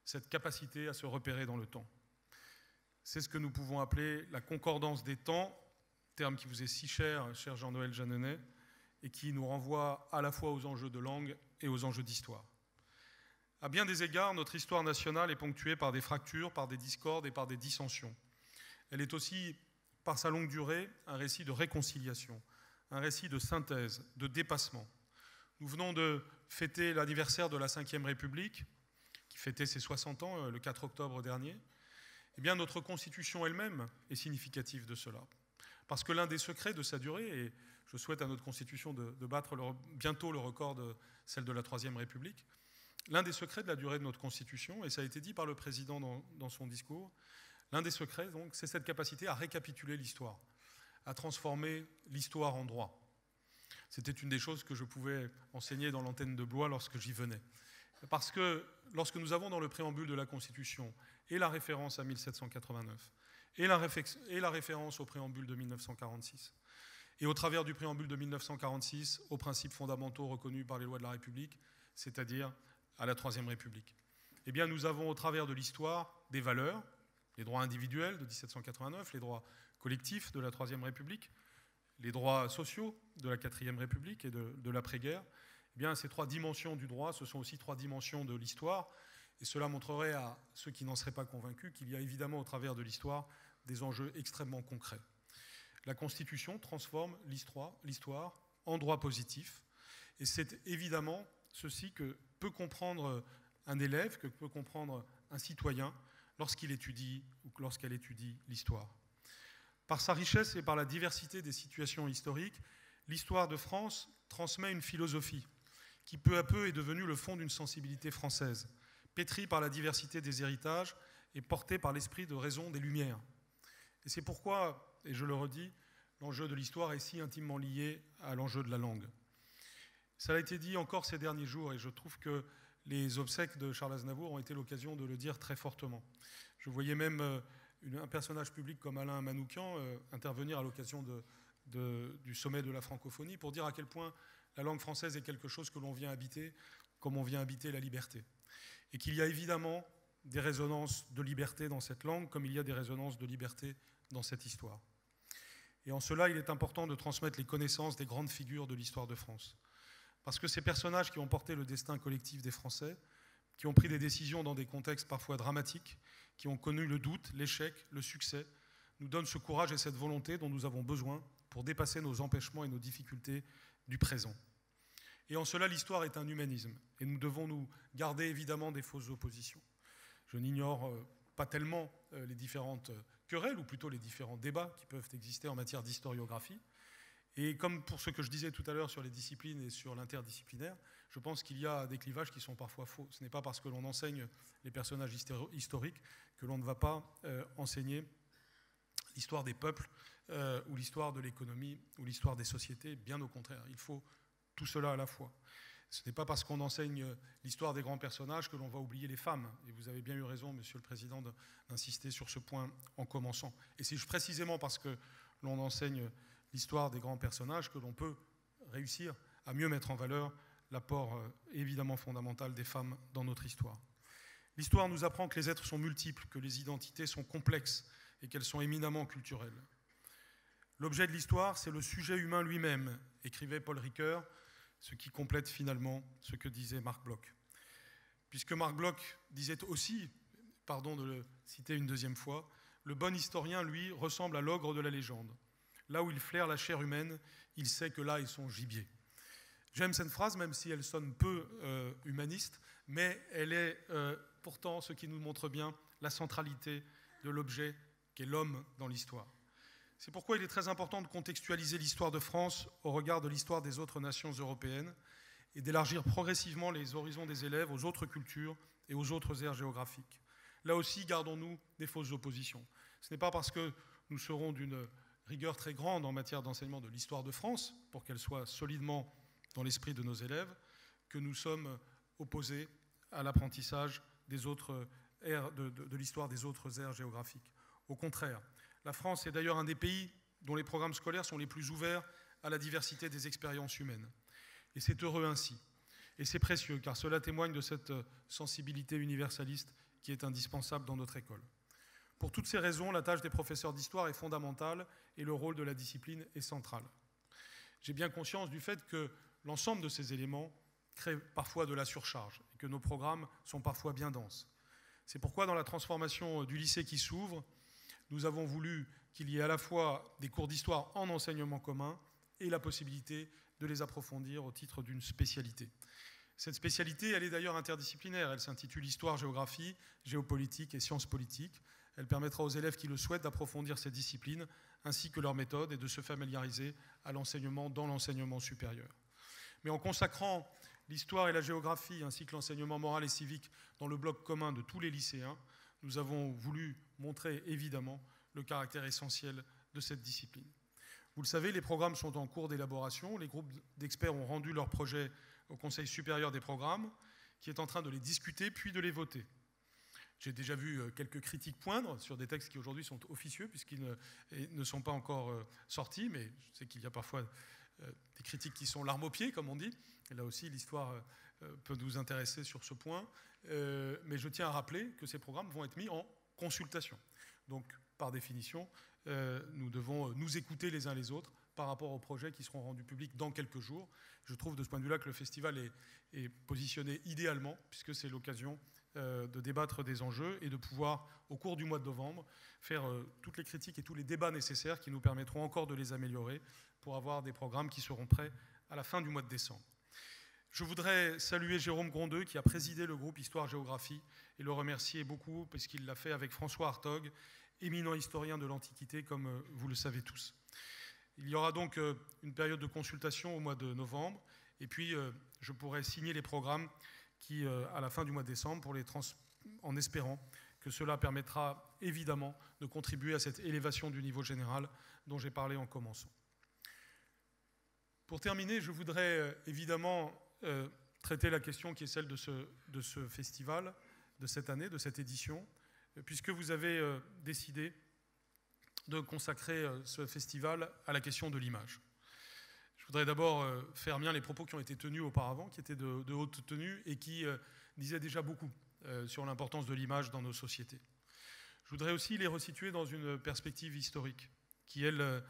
cette capacité à se repérer dans le temps. C'est ce que nous pouvons appeler la concordance des temps, terme qui vous est si cher, cher Jean-Noël Jeanneney, et qui nous renvoie à la fois aux enjeux de langue et aux enjeux d'histoire. À bien des égards, notre histoire nationale est ponctuée par des fractures, par des discordes et par des dissensions. Elle est aussi, par sa longue durée, un récit de réconciliation, un récit de synthèse, de dépassement. Nous venons de fêter l'anniversaire de la Ve République, qui fêtait ses 60 ans le 4 octobre dernier. Eh bien, notre Constitution elle-même est significative de cela. Parce que l'un des secrets de sa durée, et je souhaite à notre Constitution de battre bientôt le record de celle de la Troisième République, l'un des secrets de la durée de notre Constitution, et ça a été dit par le Président dans son discours, l'un des secrets, donc, c'est cette capacité à récapituler l'histoire, à transformer l'histoire en droit. C'était une des choses que je pouvais enseigner dans l'antenne de Blois lorsque j'y venais. Parce que lorsque nous avons dans le préambule de la Constitution et la référence à 1789, et la référence au préambule de 1946, et au travers du préambule de 1946 aux principes fondamentaux reconnus par les lois de la République, c'est-à-dire à la Troisième République, eh bien nous avons au travers de l'histoire des valeurs, les droits individuels de 1789, les droits collectifs de la Troisième République, les droits sociaux de la Quatrième République et de l'après-guerre. Eh bien, ces trois dimensions du droit, ce sont aussi trois dimensions de l'histoire, et cela montrerait à ceux qui n'en seraient pas convaincus qu'il y a évidemment au travers de l'histoire des enjeux extrêmement concrets. La Constitution transforme l'histoire en droit positif, et c'est évidemment ceci que peut comprendre un élève, que peut comprendre un citoyen lorsqu'il étudie ou lorsqu'elle étudie l'histoire. Par sa richesse et par la diversité des situations historiques, l'histoire de France transmet une philosophie qui peu à peu est devenue le fond d'une sensibilité française, pétrie par la diversité des héritages et portée par l'esprit de raison des Lumières. Et c'est pourquoi, et je le redis, l'enjeu de l'histoire est si intimement lié à l'enjeu de la langue. Ça a été dit encore ces derniers jours, et je trouve que les obsèques de Charles Aznavour ont été l'occasion de le dire très fortement. Je voyais même un personnage public comme Alain Manoukian intervenir à l'occasion du sommet de la francophonie pour dire à quel point la langue française est quelque chose que l'on vient habiter comme on vient habiter la liberté. Et qu'il y a évidemment des résonances de liberté dans cette langue comme il y a des résonances de liberté dans cette histoire. Et en cela, il est important de transmettre les connaissances des grandes figures de l'histoire de France. Parce que ces personnages qui ont porté le destin collectif des Français, qui ont pris des décisions dans des contextes parfois dramatiques, qui ont connu le doute, l'échec, le succès, nous donnent ce courage et cette volonté dont nous avons besoin pour dépasser nos empêchements et nos difficultés du présent. Et en cela, l'histoire est un humanisme, et nous devons nous garder évidemment des fausses oppositions. Je n'ignore pas tellement les différentes querelles, ou plutôt les différents débats qui peuvent exister en matière d'historiographie. Et comme pour ce que je disais tout à l'heure sur les disciplines et sur l'interdisciplinaire, je pense qu'il y a des clivages qui sont parfois faux. Ce n'est pas parce que l'on enseigne les personnages historiques que l'on ne va pas enseigner l'histoire des peuples ou l'histoire de l'économie ou l'histoire des sociétés. Bien au contraire, il faut tout cela à la fois. Ce n'est pas parce qu'on enseigne l'histoire des grands personnages que l'on va oublier les femmes. Et vous avez bien eu raison, Monsieur le Président, d'insister sur ce point en commençant. Et c'est précisément parce que l'on enseigne l'histoire des grands personnages que l'on peut réussir à mieux mettre en valeur l'apport évidemment fondamental des femmes dans notre histoire. L'histoire nous apprend que les êtres sont multiples, que les identités sont complexes et qu'elles sont éminemment culturelles. L'objet de l'histoire, c'est le sujet humain lui-même, écrivait Paul Ricoeur, ce qui complète finalement ce que disait Marc Bloch. Puisque Marc Bloch disait aussi, pardon de le citer une deuxième fois, le bon historien, lui, ressemble à l'ogre de la légende. Là où il flaire la chair humaine, il sait que là est son gibier. J'aime cette phrase, même si elle sonne peu humaniste, mais elle est pourtant ce qui nous montre bien la centralité de l'objet qu'est l'homme dans l'histoire. C'est pourquoi il est très important de contextualiser l'histoire de France au regard de l'histoire des autres nations européennes et d'élargir progressivement les horizons des élèves aux autres cultures et aux autres aires géographiques. Là aussi, gardons-nous des fausses oppositions. Ce n'est pas parce que nous serons d'une rigueur très grande en matière d'enseignement de l'histoire de France, pour qu'elle soit solidement dans l'esprit de nos élèves, que nous sommes opposés à l'apprentissage des autres aires, de l'histoire des autres aires géographiques. Au contraire, la France est d'ailleurs un des pays dont les programmes scolaires sont les plus ouverts à la diversité des expériences humaines. Et c'est heureux ainsi. Et c'est précieux, car cela témoigne de cette sensibilité universaliste qui est indispensable dans notre école. Pour toutes ces raisons, la tâche des professeurs d'histoire est fondamentale et le rôle de la discipline est central. J'ai bien conscience du fait que l'ensemble de ces éléments crée parfois de la surcharge et que nos programmes sont parfois bien denses. C'est pourquoi dans la transformation du lycée qui s'ouvre, nous avons voulu qu'il y ait à la fois des cours d'histoire en enseignement commun et la possibilité de les approfondir au titre d'une spécialité. Cette spécialité, elle est d'ailleurs interdisciplinaire. Elle s'intitule Histoire, géographie, géopolitique et sciences politiques. Elle permettra aux élèves qui le souhaitent d'approfondir ces disciplines ainsi que leurs méthodes et de se familiariser à l'enseignement dans l'enseignement supérieur. Mais en consacrant l'histoire et la géographie ainsi que l'enseignement moral et civique dans le bloc commun de tous les lycéens, nous avons voulu montrer évidemment le caractère essentiel de cette discipline. Vous le savez, les programmes sont en cours d'élaboration. Les groupes d'experts ont rendu leurs projets au Conseil supérieur des programmes, qui est en train de les discuter puis de les voter. J'ai déjà vu quelques critiques poindre sur des textes qui aujourd'hui sont officieux puisqu'ils ne sont pas encore sortis, mais je sais qu'il y a parfois des critiques qui sont l'arme au pied, comme on dit. Et là aussi, l'histoire peut nous intéresser sur ce point. Mais je tiens à rappeler que ces programmes vont être mis en consultation. Donc, par définition, nous devons nous écouter les uns les autres par rapport aux projets qui seront rendus publics dans quelques jours. Je trouve de ce point de vue-là que le festival est positionné idéalement, puisque c'est l'occasion de débattre des enjeux et de pouvoir, au cours du mois de novembre, faire toutes les critiques et tous les débats nécessaires qui nous permettront encore de les améliorer pour avoir des programmes qui seront prêts à la fin du mois de décembre. Je voudrais saluer Jérôme Grondeux qui a présidé le groupe Histoire-Géographie et le remercier beaucoup parce qu'il l'a fait avec François Hartog, éminent historien de l'Antiquité comme vous le savez tous. Il y aura donc une période de consultation au mois de novembre et puis je pourrai signer les programmes qui, à la fin du mois de décembre, en espérant que cela permettra évidemment de contribuer à cette élévation du niveau général dont j'ai parlé en commençant. Pour terminer, je voudrais évidemment traiter la question qui est celle de ce festival, de cette année, de cette édition, puisque vous avez décidé de consacrer ce festival à la question de l'image. Je voudrais d'abord faire mien les propos qui ont été tenus auparavant, qui étaient de haute tenue et qui disaient déjà beaucoup sur l'importance de l'image dans nos sociétés. Je voudrais aussi les resituer dans une perspective historique qui, elle,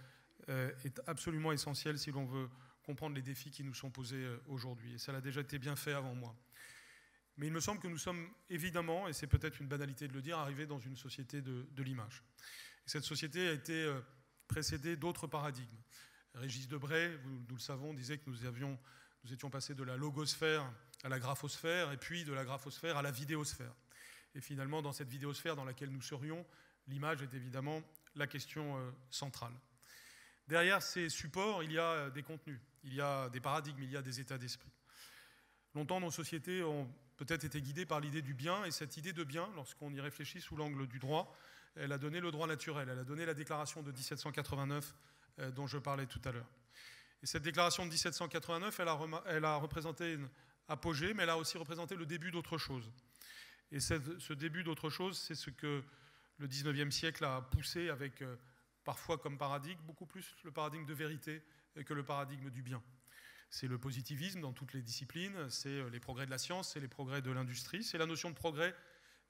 est absolument essentielle si l'on veut comprendre les défis qui nous sont posés aujourd'hui. Et ça a déjà été bien fait avant moi. Mais il me semble que nous sommes évidemment, et c'est peut-être une banalité de le dire, arrivés dans une société de l'image. Et cette société a été précédée d'autres paradigmes. Régis Debray, nous le savons, disait que nous étions passés de la logosphère à la graphosphère, et puis de la graphosphère à la vidéosphère. Et finalement, dans cette vidéosphère dans laquelle nous serions, l'image est évidemment la question centrale. Derrière ces supports, il y a des contenus, il y a des paradigmes, il y a des états d'esprit. Longtemps, nos sociétés ont peut-être été guidées par l'idée du bien, et cette idée de bien, lorsqu'on y réfléchit sous l'angle du droit, elle a donné le droit naturel, elle a donné la déclaration de 1789 dont je parlais tout à l'heure. Et cette déclaration de 1789, elle a représenté une apogée, mais elle a aussi représenté le début d'autre chose. Et ce début d'autre chose, c'est ce que le 19e siècle a poussé avec parfois comme paradigme, beaucoup plus le paradigme de vérité que le paradigme du bien. C'est le positivisme dans toutes les disciplines, c'est les progrès de la science, c'est les progrès de l'industrie, c'est la notion de progrès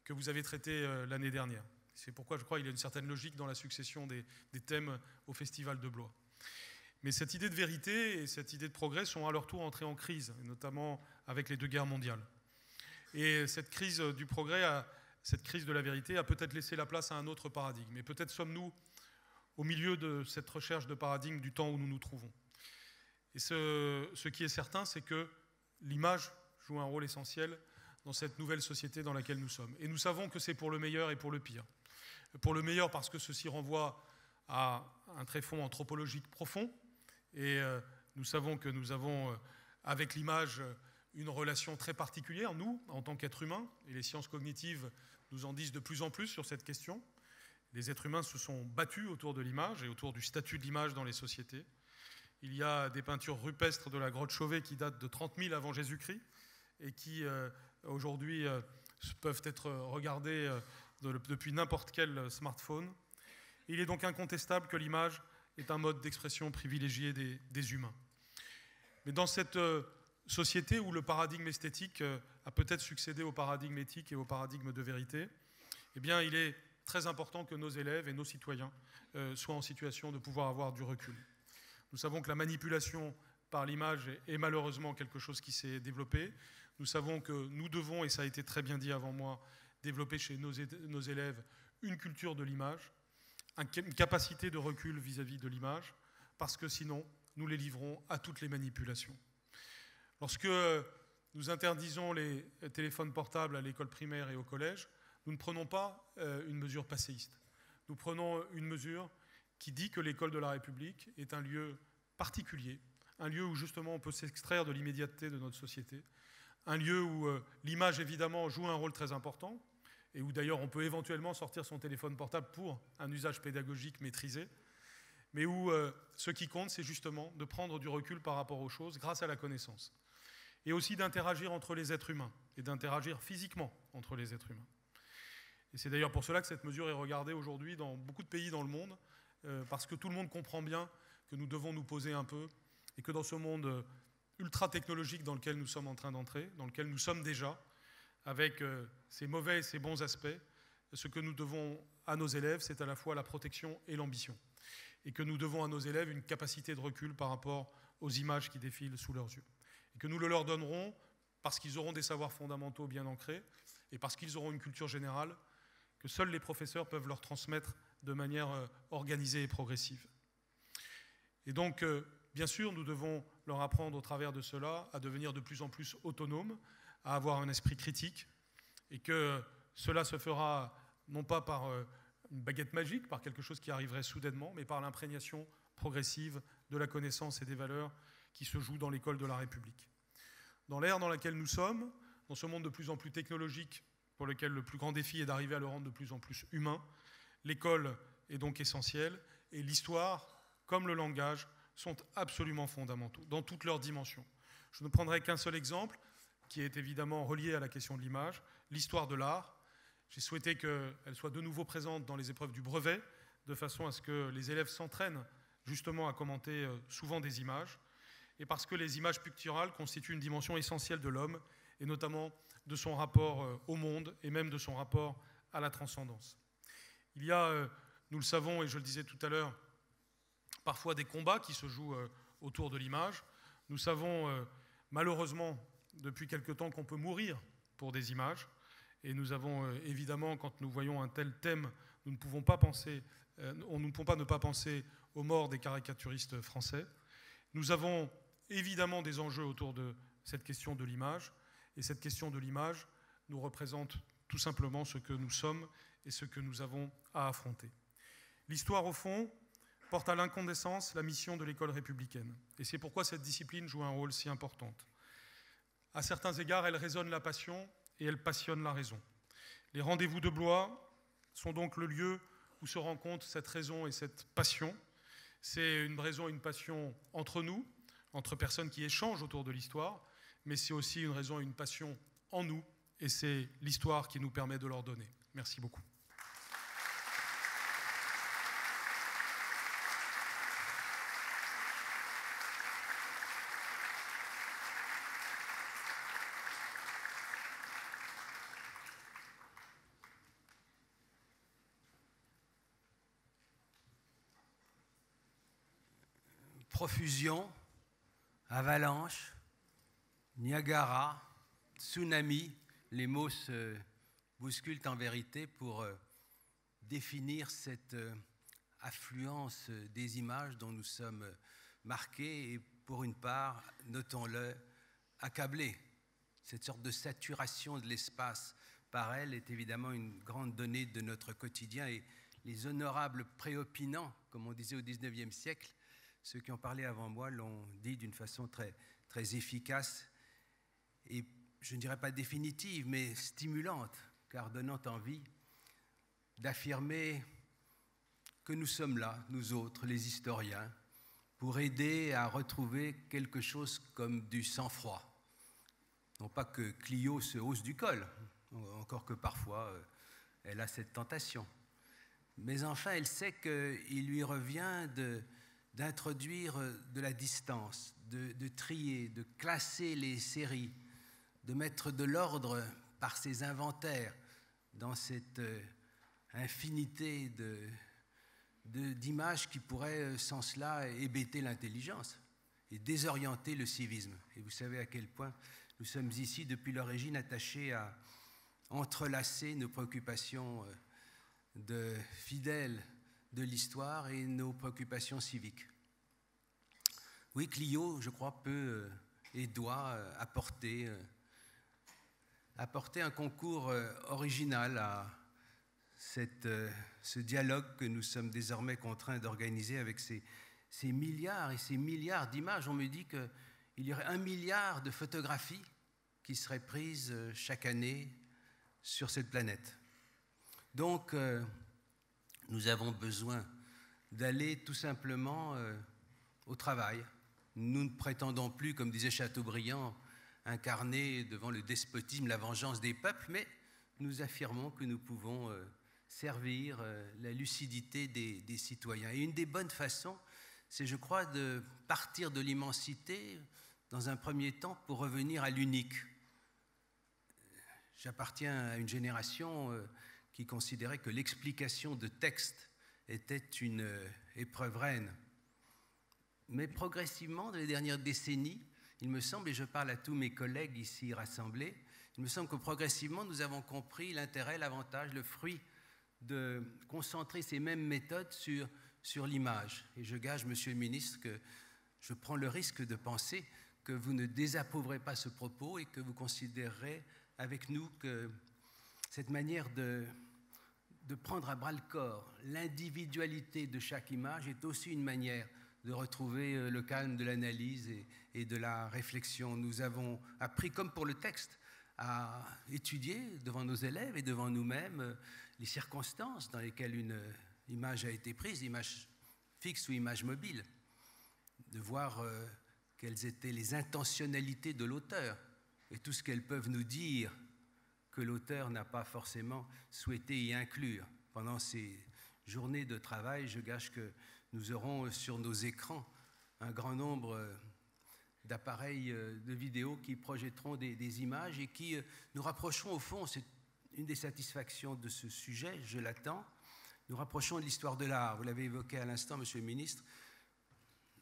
que vous avez traitée l'année dernière. C'est pourquoi je crois qu'il y a une certaine logique dans la succession des thèmes au Festival de Blois. Mais cette idée de vérité et cette idée de progrès sont à leur tour entrées en crise, notamment avec les 2 guerres mondiales. Et cette crise du progrès, cette crise de la vérité a peut-être laissé la place à un autre paradigme. Et peut-être sommes-nous au milieu de cette recherche de paradigme du temps où nous nous trouvons. Et ce qui est certain, c'est que l'image joue un rôle essentiel dans cette nouvelle société dans laquelle nous sommes. Et nous savons que c'est pour le meilleur et pour le pire. Pour le meilleur, parce que ceci renvoie à un tréfonds anthropologique profond. Et nous savons que nous avons, avec l'image, une relation très particulière, nous, en tant qu'êtres humains. Et les sciences cognitives nous en disent de plus en plus sur cette question. Les êtres humains se sont battus autour de l'image et autour du statut de l'image dans les sociétés. Il y a des peintures rupestres de la grotte Chauvet qui datent de 30 000 avant Jésus-Christ et qui, aujourd'hui, peuvent être regardées depuis n'importe quel smartphone. Il est donc incontestable que l'image est un mode d'expression privilégié des humains. Mais dans cette société où le paradigme esthétique a peut-être succédé au paradigme éthique et au paradigme de vérité, eh bien, il est très important que nos élèves et nos citoyens soient en situation de pouvoir avoir du recul. Nous savons que la manipulation par l'image est malheureusement quelque chose qui s'est développé. Nous savons que nous devons, et ça a été très bien dit avant moi, développer chez nos élèves une culture de l'image, une capacité de recul vis-à-vis de l'image, parce que sinon, nous les livrons à toutes les manipulations. Lorsque nous interdisons les téléphones portables à l'école primaire et au collège, nous ne prenons pas une mesure passéiste. Nous prenons une mesure qui dit que l'école de la République est un lieu particulier, un lieu où justement on peut s'extraire de l'immédiateté de notre société, un lieu où l'image évidemment joue un rôle très important, et où d'ailleurs on peut éventuellement sortir son téléphone portable pour un usage pédagogique maîtrisé, mais où ce qui compte, c'est justement de prendre du recul par rapport aux choses grâce à la connaissance, et aussi d'interagir entre les êtres humains, et d'interagir physiquement entre les êtres humains. Et c'est d'ailleurs pour cela que cette mesure est regardée aujourd'hui dans beaucoup de pays dans le monde, parce que tout le monde comprend bien que nous devons nous poser un peu, et que dans ce monde ultra-technologique dans lequel nous sommes en train d'entrer, dans lequel nous sommes déjà, avec ses mauvais et ses bons aspects, ce que nous devons à nos élèves, c'est à la fois la protection et l'ambition. Et que nous devons à nos élèves une capacité de recul par rapport aux images qui défilent sous leurs yeux. Et que nous le leur donnerons parce qu'ils auront des savoirs fondamentaux bien ancrés et parce qu'ils auront une culture générale que seuls les professeurs peuvent leur transmettre de manière organisée et progressive. Et donc, bien sûr, nous devons leur apprendre au travers de cela à devenir de plus en plus autonomes, à avoir un esprit critique, et que cela se fera non pas par une baguette magique, par quelque chose qui arriverait soudainement, mais par l'imprégnation progressive de la connaissance et des valeurs qui se jouent dans l'école de la République. Dans l'ère dans laquelle nous sommes, dans ce monde de plus en plus technologique, pour lequel le plus grand défi est d'arriver à le rendre de plus en plus humain, l'école est donc essentielle, et l'histoire, comme le langage, sont absolument fondamentaux, dans toutes leurs dimensions. Je ne prendrai qu'un seul exemple, qui est évidemment relié à la question de l'image, l'histoire de l'art. J'ai souhaité qu'elle soit de nouveau présente dans les épreuves du brevet, de façon à ce que les élèves s'entraînent justement à commenter souvent des images, et parce que les images picturales constituent une dimension essentielle de l'homme, et notamment de son rapport au monde, et même de son rapport à la transcendance. Il y a, nous le savons, et je le disais tout à l'heure, parfois des combats qui se jouent autour de l'image. Nous savons malheureusement depuis quelque temps qu'on peut mourir pour des images. Et nous avons évidemment, quand nous voyons un tel thème, nous ne pouvons pas ne pas penser aux morts des caricaturistes français. Nous avons évidemment des enjeux autour de cette question de l'image. Et cette question de l'image nous représente tout simplement ce que nous sommes et ce que nous avons à affronter. L'histoire, au fond, porte à l'incandescence la mission de l'école républicaine. Et c'est pourquoi cette discipline joue un rôle si important. À certains égards, elle résonne la passion et elle passionne la raison. Les rendez-vous de Blois sont donc le lieu où se rencontrent cette raison et cette passion. C'est une raison et une passion entre nous, entre personnes qui échangent autour de l'histoire, mais c'est aussi une raison et une passion en nous, et c'est l'histoire qui nous permet de leur donner. Merci beaucoup. Profusion, avalanche, Niagara, tsunami, les mots se bousculent en vérité pour définir cette affluence des images dont nous sommes marqués et pour une part, notons-le, accablés. Cette sorte de saturation de l'espace par elle est évidemment une grande donnée de notre quotidien. Et les honorables préopinants, comme on disait au XIXe siècle, ceux qui ont parlé avant moi l'ont dit d'une façon très, très efficace et je ne dirais pas définitive, mais stimulante, car donnant envie d'affirmer que nous sommes là, nous autres, les historiens, pour aider à retrouver quelque chose comme du sang-froid. Non pas que Clio se hausse du col, encore que parfois elle a cette tentation. Mais enfin, elle sait qu'il lui revient d'introduire de la distance, de trier, de classer les séries, de mettre de l'ordre par ses inventaires dans cette infinité d'images qui pourraient, sans cela, hébéter l'intelligence et désorienter le civisme. Et vous savez à quel point nous sommes ici, depuis l'origine, attachés à entrelacer nos préoccupations de fidèles de l'histoire et nos préoccupations civiques. Oui, Clio, je crois, peut et doit apporter un concours original à ce dialogue que nous sommes désormais contraints d'organiser avec ces milliards et ces milliards d'images. On me dit qu'il y aurait 1 milliard de photographies qui seraient prises chaque année sur cette planète. Donc, nous avons besoin d'aller tout simplement au travail. Nous ne prétendons plus, comme disait Chateaubriand, incarner devant le despotisme la vengeance des peuples, mais nous affirmons que nous pouvons servir la lucidité des citoyens. Et une des bonnes façons, c'est, je crois, de partir de l'immensité dans un premier temps pour revenir à l'unique. J'appartiens à une génération qui considérait que l'explication de texte était une épreuve reine. Mais progressivement, dans les dernières décennies, il me semble, et je parle à tous mes collègues ici rassemblés, il me semble que progressivement, nous avons compris l'intérêt, l'avantage, le fruit de concentrer ces mêmes méthodes sur l'image. Et je gage, Monsieur le ministre, que je prends le risque de penser que vous ne désapprouverez pas ce propos et que vous considérerez avec nous que cette manière de prendre à bras-le-corps l'individualité de chaque image est aussi une manière de retrouver le calme de l'analyse et de la réflexion. Nous avons appris, comme pour le texte, à étudier devant nos élèves et devant nous-mêmes les circonstances dans lesquelles une image a été prise, image fixe ou image mobile, de voir quelles étaient les intentionnalités de l'auteur et tout ce qu'elles peuvent nous dire que l'auteur n'a pas forcément souhaité y inclure. Pendant ces journées de travail, je gage que nous aurons sur nos écrans un grand nombre d'appareils de vidéo qui projetteront des images et qui nous rapprocheront au fond, c'est une des satisfactions de ce sujet, je l'attends, nous rapprochons de l'histoire de l'art. Vous l'avez évoqué à l'instant, Monsieur le Ministre.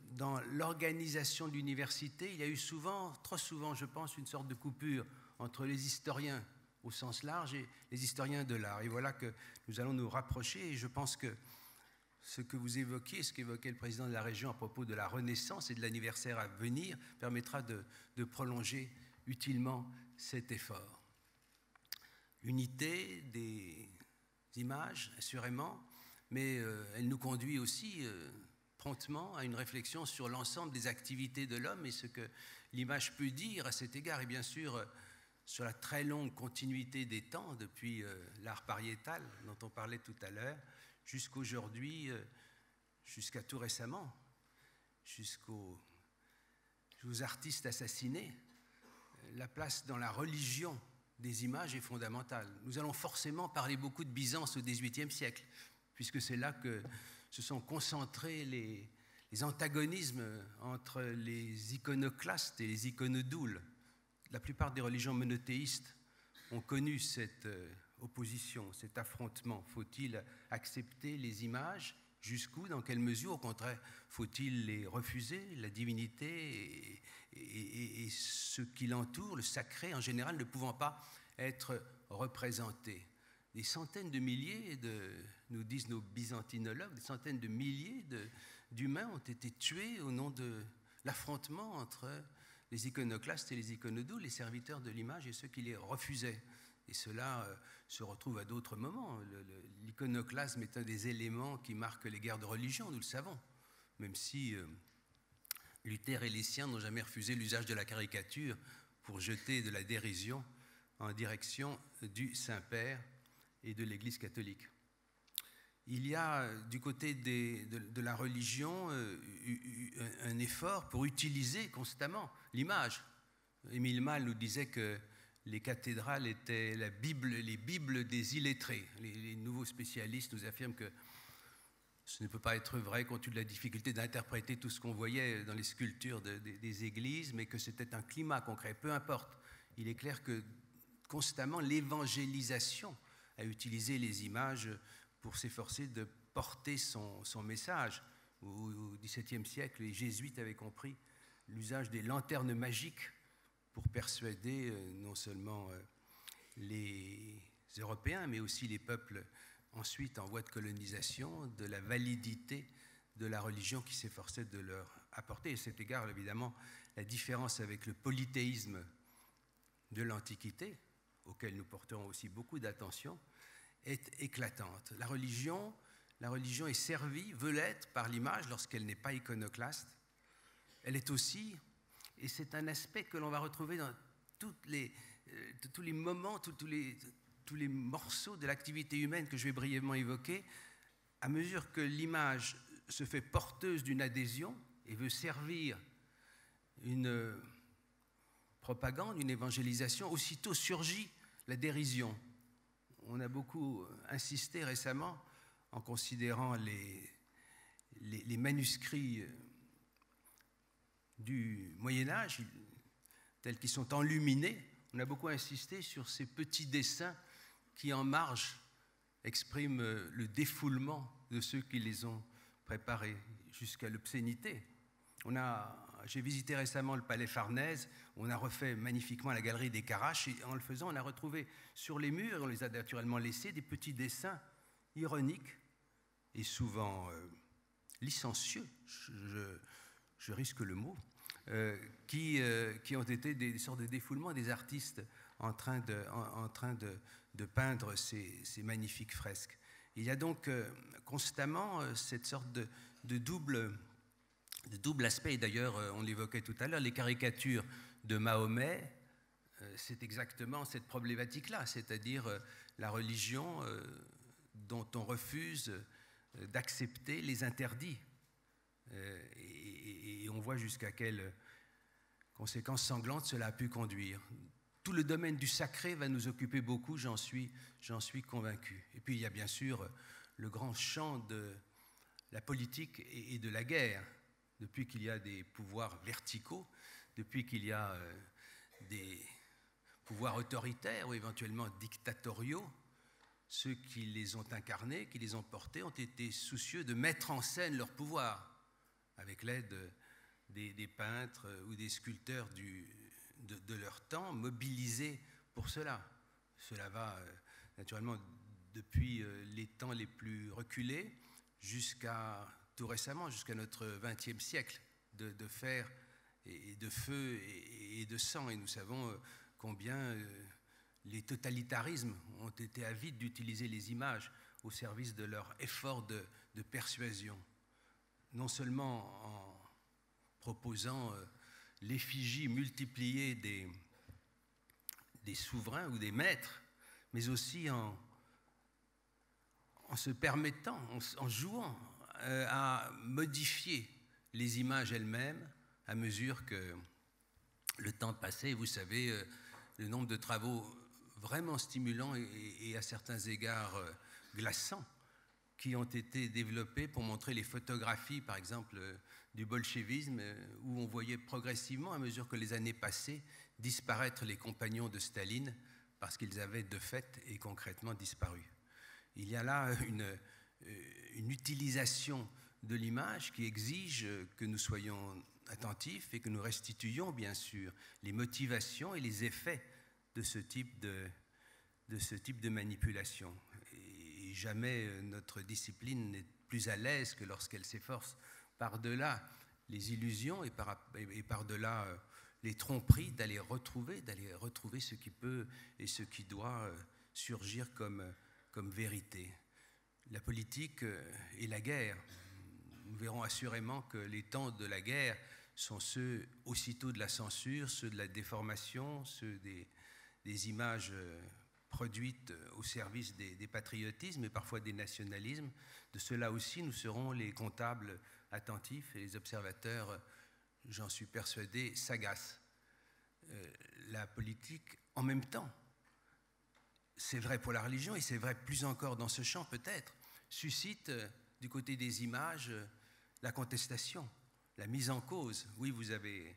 Dans l'organisation de l'université, il y a eu souvent, trop souvent, je pense, une sorte de coupure entre les historiens au sens large et les historiens de l'art. Et voilà que nous allons nous rapprocher et je pense que ce que vous évoquiez, ce qu'évoquait le président de la région à propos de la Renaissance et de l'anniversaire à venir, permettra de prolonger utilement cet effort. L'unité des images, assurément, mais elle nous conduit aussi promptement à une réflexion sur l'ensemble des activités de l'homme et ce que l'image peut dire à cet égard. Et bien sûr, sur la très longue continuité des temps, depuis l'art pariétal dont on parlait tout à l'heure, jusqu'aujourd'hui, jusqu'à tout récemment, jusqu'aux artistes assassinés, la place dans la religion des images est fondamentale. Nous allons forcément parler beaucoup de Byzance au XVIIIe siècle, puisque c'est là que se sont concentrés les antagonismes entre les iconoclastes et les iconodoules. La plupart des religions monothéistes ont connu cette opposition, cet affrontement. Faut-il accepter les images? Jusqu'où? Dans quelle mesure? Au contraire, faut-il les refuser? La divinité et ce qui l'entoure, le sacré en général, ne pouvant pas être représentés. Des centaines de milliers nous disent nos byzantinologues, des centaines de milliers d'humains ont été tués au nom de l'affrontement entre les iconoclastes et les iconodoules, les serviteurs de l'image et ceux qui les refusaient. Et cela se retrouve à d'autres moments. L'iconoclasme est un des éléments qui marquent les guerres de religion, nous le savons. Même si Luther et les siens n'ont jamais refusé l'usage de la caricature pour jeter de la dérision en direction du Saint-Père et de l'Église catholique. Il y a du côté de la religion un effort pour utiliser constamment l'image. Émile Malle nous disait que les cathédrales étaient les bibles des illettrés. Les nouveaux spécialistes nous affirment que ce ne peut pas être vrai compte tenu de la difficulté d'interpréter tout ce qu'on voyait dans les sculptures des églises, mais que c'était un climat concret. Peu importe, il est clair que constamment l'évangélisation a utilisé les images pour s'efforcer de porter son message. Au XVIIe siècle, les jésuites avaient compris l'usage des lanternes magiques pour persuader non seulement les Européens, mais aussi les peuples ensuite en voie de colonisation, de la validité de la religion qui s'efforçait de leur apporter. Et à cet égard, évidemment, la différence avec le polythéisme de l'Antiquité, auquel nous porterons aussi beaucoup d'attention, est éclatante. La religion est servie, veut l'être par l'image lorsqu'elle n'est pas iconoclaste. Elle est aussi, et c'est un aspect que l'on va retrouver dans tous les moments, tous les morceaux de l'activité humaine que je vais brièvement évoquer, à mesure que l'image se fait porteuse d'une adhésion et veut servir une propagande, une évangélisation, aussitôt surgit la dérision. On a beaucoup insisté récemment en considérant les manuscrits du Moyen-Âge, tels qu'ils sont enluminés. On a beaucoup insisté sur ces petits dessins qui, en marge, expriment le défoulement de ceux qui les ont préparés, jusqu'à l'obscénité. J'ai visité récemment le palais Farnèse, on a refait magnifiquement la galerie des Caraches, et en le faisant, on a retrouvé sur les murs, on les a naturellement laissés, des petits dessins ironiques et souvent licencieux, je risque le mot, qui ont été des sortes de défoulements des artistes en train de peindre ces magnifiques fresques. Il y a donc constamment cette sorte de double aspect. Et d'ailleurs, on l'évoquait tout à l'heure, les caricatures de Mahomet, c'est exactement cette problématique-là, c'est-à-dire la religion dont on refuse d'accepter les interdits. Et on voit jusqu'à quelles conséquences sanglantes cela a pu conduire. Tout le domaine du sacré va nous occuper beaucoup, j'en suis convaincu. Et puis il y a bien sûr le grand champ de la politique et de la guerre. Depuis qu'il y a des pouvoirs verticaux, depuis qu'il y a des pouvoirs autoritaires ou éventuellement dictatoriaux, ceux qui les ont incarnés, qui les ont portés, ont été soucieux de mettre en scène leur pouvoir avec l'aide des peintres ou des sculpteurs de leur temps, mobilisés pour cela. Cela va naturellement depuis les temps les plus reculés jusqu'à tout récemment, jusqu'à notre XXe siècle, de fer et de feu et de sang. Et nous savons combien les totalitarismes ont été avides d'utiliser les images au service de leur effort de persuasion. Non seulement en proposant l'effigie multipliée des souverains ou des maîtres, mais aussi en se permettant, en jouant à modifier les images elles-mêmes à mesure que le temps passait. Vous savez, le nombre de travaux vraiment stimulants et à certains égards glaçants qui ont été développés pour montrer les photographies, par exemple, du bolchevisme, où on voyait progressivement, à mesure que les années passaient, disparaître les compagnons de Staline parce qu'ils avaient de fait et concrètement disparu. Il y a là une utilisation de l'image qui exige que nous soyons attentifs et que nous restituions, bien sûr, les motivations et les effets de ce type de manipulation. Et jamais notre discipline n'est plus à l'aise que lorsqu'elle s'efforce par-delà les illusions et par-delà les tromperies, d'aller retrouver ce qui peut et ce qui doit surgir comme vérité. La politique et la guerre. Nous verrons assurément que les temps de la guerre sont ceux aussitôt de la censure, ceux de la déformation, ceux des images produites au service des patriotismes et parfois des nationalismes. De cela aussi, nous serons les comptables attentifs et les observateurs, j'en suis persuadé, sagaces. La politique, en même temps, c'est vrai pour la religion et c'est vrai plus encore dans ce champ peut-être, suscite du côté des images la contestation, la mise en cause. Oui, vous avez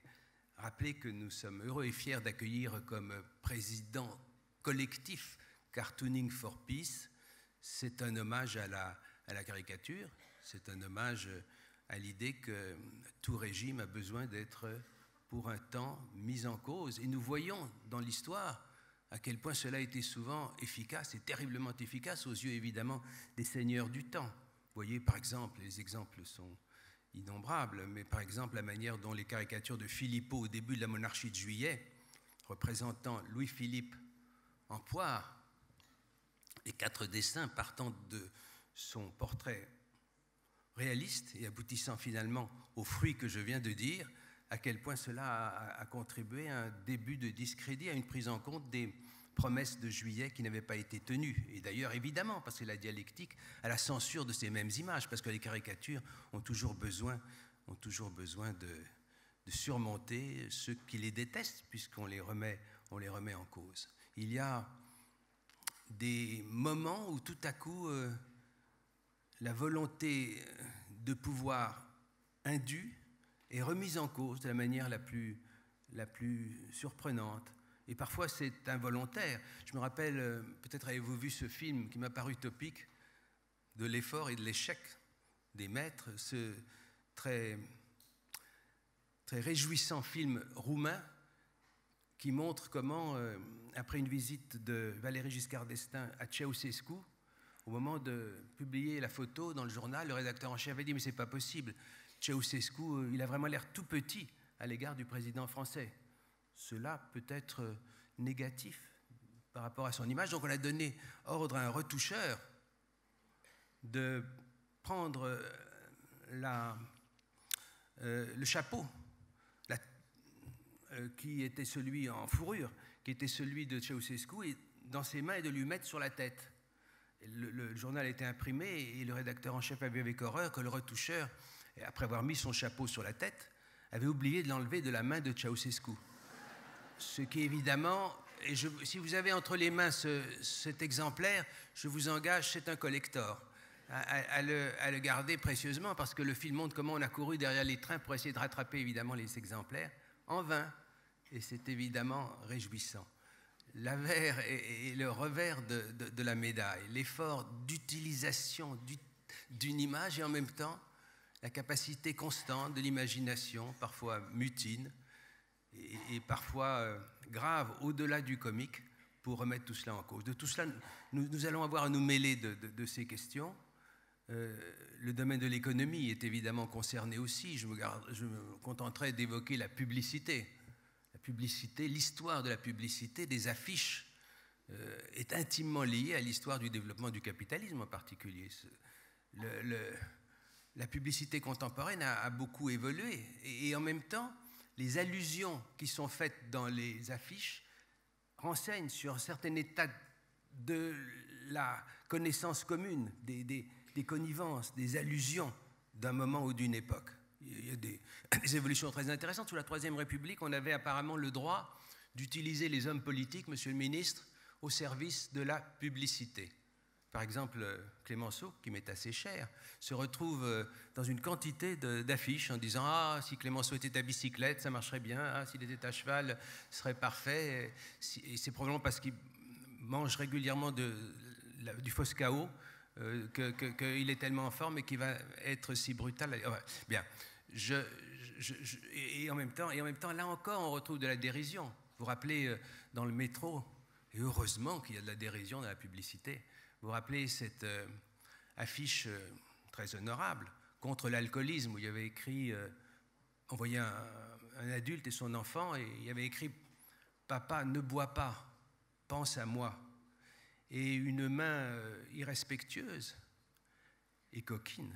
rappelé que nous sommes heureux et fiers d'accueillir comme président collectif Cartooning for Peace. C'est un hommage à la caricature, c'est un hommage à l'idée que tout régime a besoin d'être pour un temps mis en cause. Et nous voyons dans l'histoire à quel point cela a été souvent efficace et terriblement efficace aux yeux évidemment des seigneurs du temps. Vous voyez par exemple, les exemples sont innombrables, mais par exemple la manière dont les caricatures de Philippot au début de la monarchie de Juillet, représentant Louis-Philippe en poire, et 4 dessins partant de son portrait réaliste et aboutissant finalement aux fruits que je viens de dire, à quel point cela a contribué à un début de discrédit, à une prise en compte des promesses de Juillet qui n'avaient pas été tenues. Et d'ailleurs, évidemment, parce que la dialectique, à la censure de ces mêmes images, parce que les caricatures ont toujours besoin de surmonter ceux qui les détestent, puisqu'on les remet en cause. Il y a des moments où tout à coup, la volonté de pouvoir indue est remise en cause de la manière la plus surprenante. Et parfois, c'est involontaire. Je me rappelle, peut-être avez-vous vu ce film qui m'a paru utopique, de l'effort et de l'échec des maîtres, ce très, très réjouissant film roumain qui montre comment, après une visite de Valéry Giscard d'Estaing à Ceausescu, au moment de publier la photo dans le journal, le rédacteur en chef avait dit « Mais c'est pas possible, Ceausescu, il a vraiment l'air tout petit à l'égard du président français. » Cela peut être négatif par rapport à son image. Donc on a donné ordre à un retoucheur de prendre le chapeau qui était celui en fourrure, qui était celui de Ceausescu, et dans ses mains et de lui mettre sur la tête. Le journal a été imprimé et le rédacteur en chef a vu avec horreur que le retoucheur, après avoir mis son chapeau sur la tête, avait oublié de l'enlever de la main de Ceausescu. Ce qui évidemment, et si vous avez entre les mains cet exemplaire, je vous engage, c'est un collector, à le garder précieusement, parce que le film montre comment on a couru derrière les trains pour essayer de rattraper évidemment les exemplaires, en vain, et c'est évidemment réjouissant. L'avers et le revers de la médaille, l'effort d'utilisation d'une image et en même temps la capacité constante de l'imagination, parfois mutine et parfois grave au-delà du comique, pour remettre tout cela en cause. De tout cela, nous allons avoir à nous mêler de ces questions. Le domaine de l'économie est évidemment concerné aussi. Je me contenterai d'évoquer la publicité. La publicité, l'histoire de la publicité, des affiches, est intimement liée à l'histoire du développement du capitalisme en particulier. La publicité contemporaine a beaucoup évolué et en même temps, les allusions qui sont faites dans les affiches renseignent sur un certain état de la connaissance commune, des connivences, des allusions d'un moment ou d'une époque. Il y a des évolutions très intéressantes. Sous la Troisième République, on avait apparemment le droit d'utiliser les hommes politiques, monsieur le ministre, au service de la publicité. Par exemple, Clémenceau, qui m'est assez cher, se retrouve dans une quantité d'affiches en disant « Ah, si Clémenceau était à bicyclette, ça marcherait bien. Ah, s'il était à cheval, ce serait parfait. » Et c'est probablement parce qu'il mange régulièrement du Foscao qu'il est tellement en forme et qu'il va être si brutal. Bien. Et en même temps, là encore, on retrouve de la dérision. Vous vous rappelez, dans le métro, et heureusement qu'il y a de la dérision dans la publicité, vous vous rappelez cette affiche très honorable contre l'alcoolisme, où il y avait écrit, on voyait un un adulte et son enfant, et il y avait écrit « Papa, ne bois pas, pense à moi ». Et une main irrespectueuse et coquine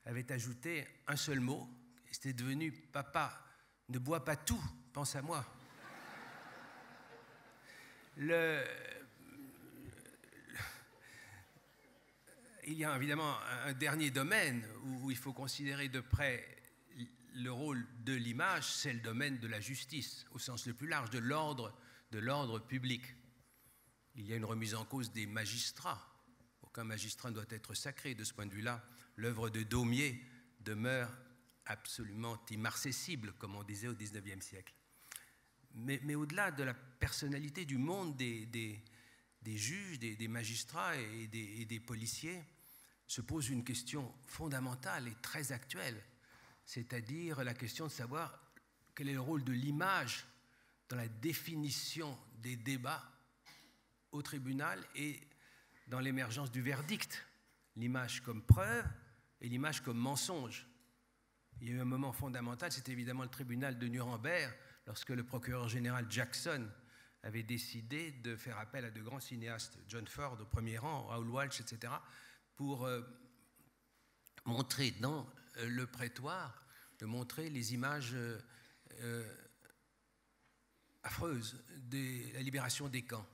avait ajouté un seul mot, et c'était devenu « Papa, ne bois pas tout, pense à moi ». Il y a évidemment un dernier domaine où il faut considérer de près le rôle de l'image, c'est le domaine de la justice, au sens le plus large, de l'ordre public. Il y a une remise en cause des magistrats. Aucun magistrat ne doit être sacré. De ce point de vue-là, l'œuvre de Daumier demeure absolument immarcessible, comme on disait au XIXe siècle. Mais au-delà de la personnalité du monde des juges, des magistrats et des policiers, se pose une question fondamentale et très actuelle, c'est-à-dire la question de savoir quel est le rôle de l'image dans la définition des débats au tribunal et dans l'émergence du verdict, l'image comme preuve et l'image comme mensonge. Il y a eu un moment fondamental, c'était évidemment le tribunal de Nuremberg, lorsque le procureur général Jackson avait décidé de faire appel à de grands cinéastes, John Ford au premier rang, Raoul Walsh, etc., pour montrer dans le prétoire, de montrer les images affreuses de la libération des camps.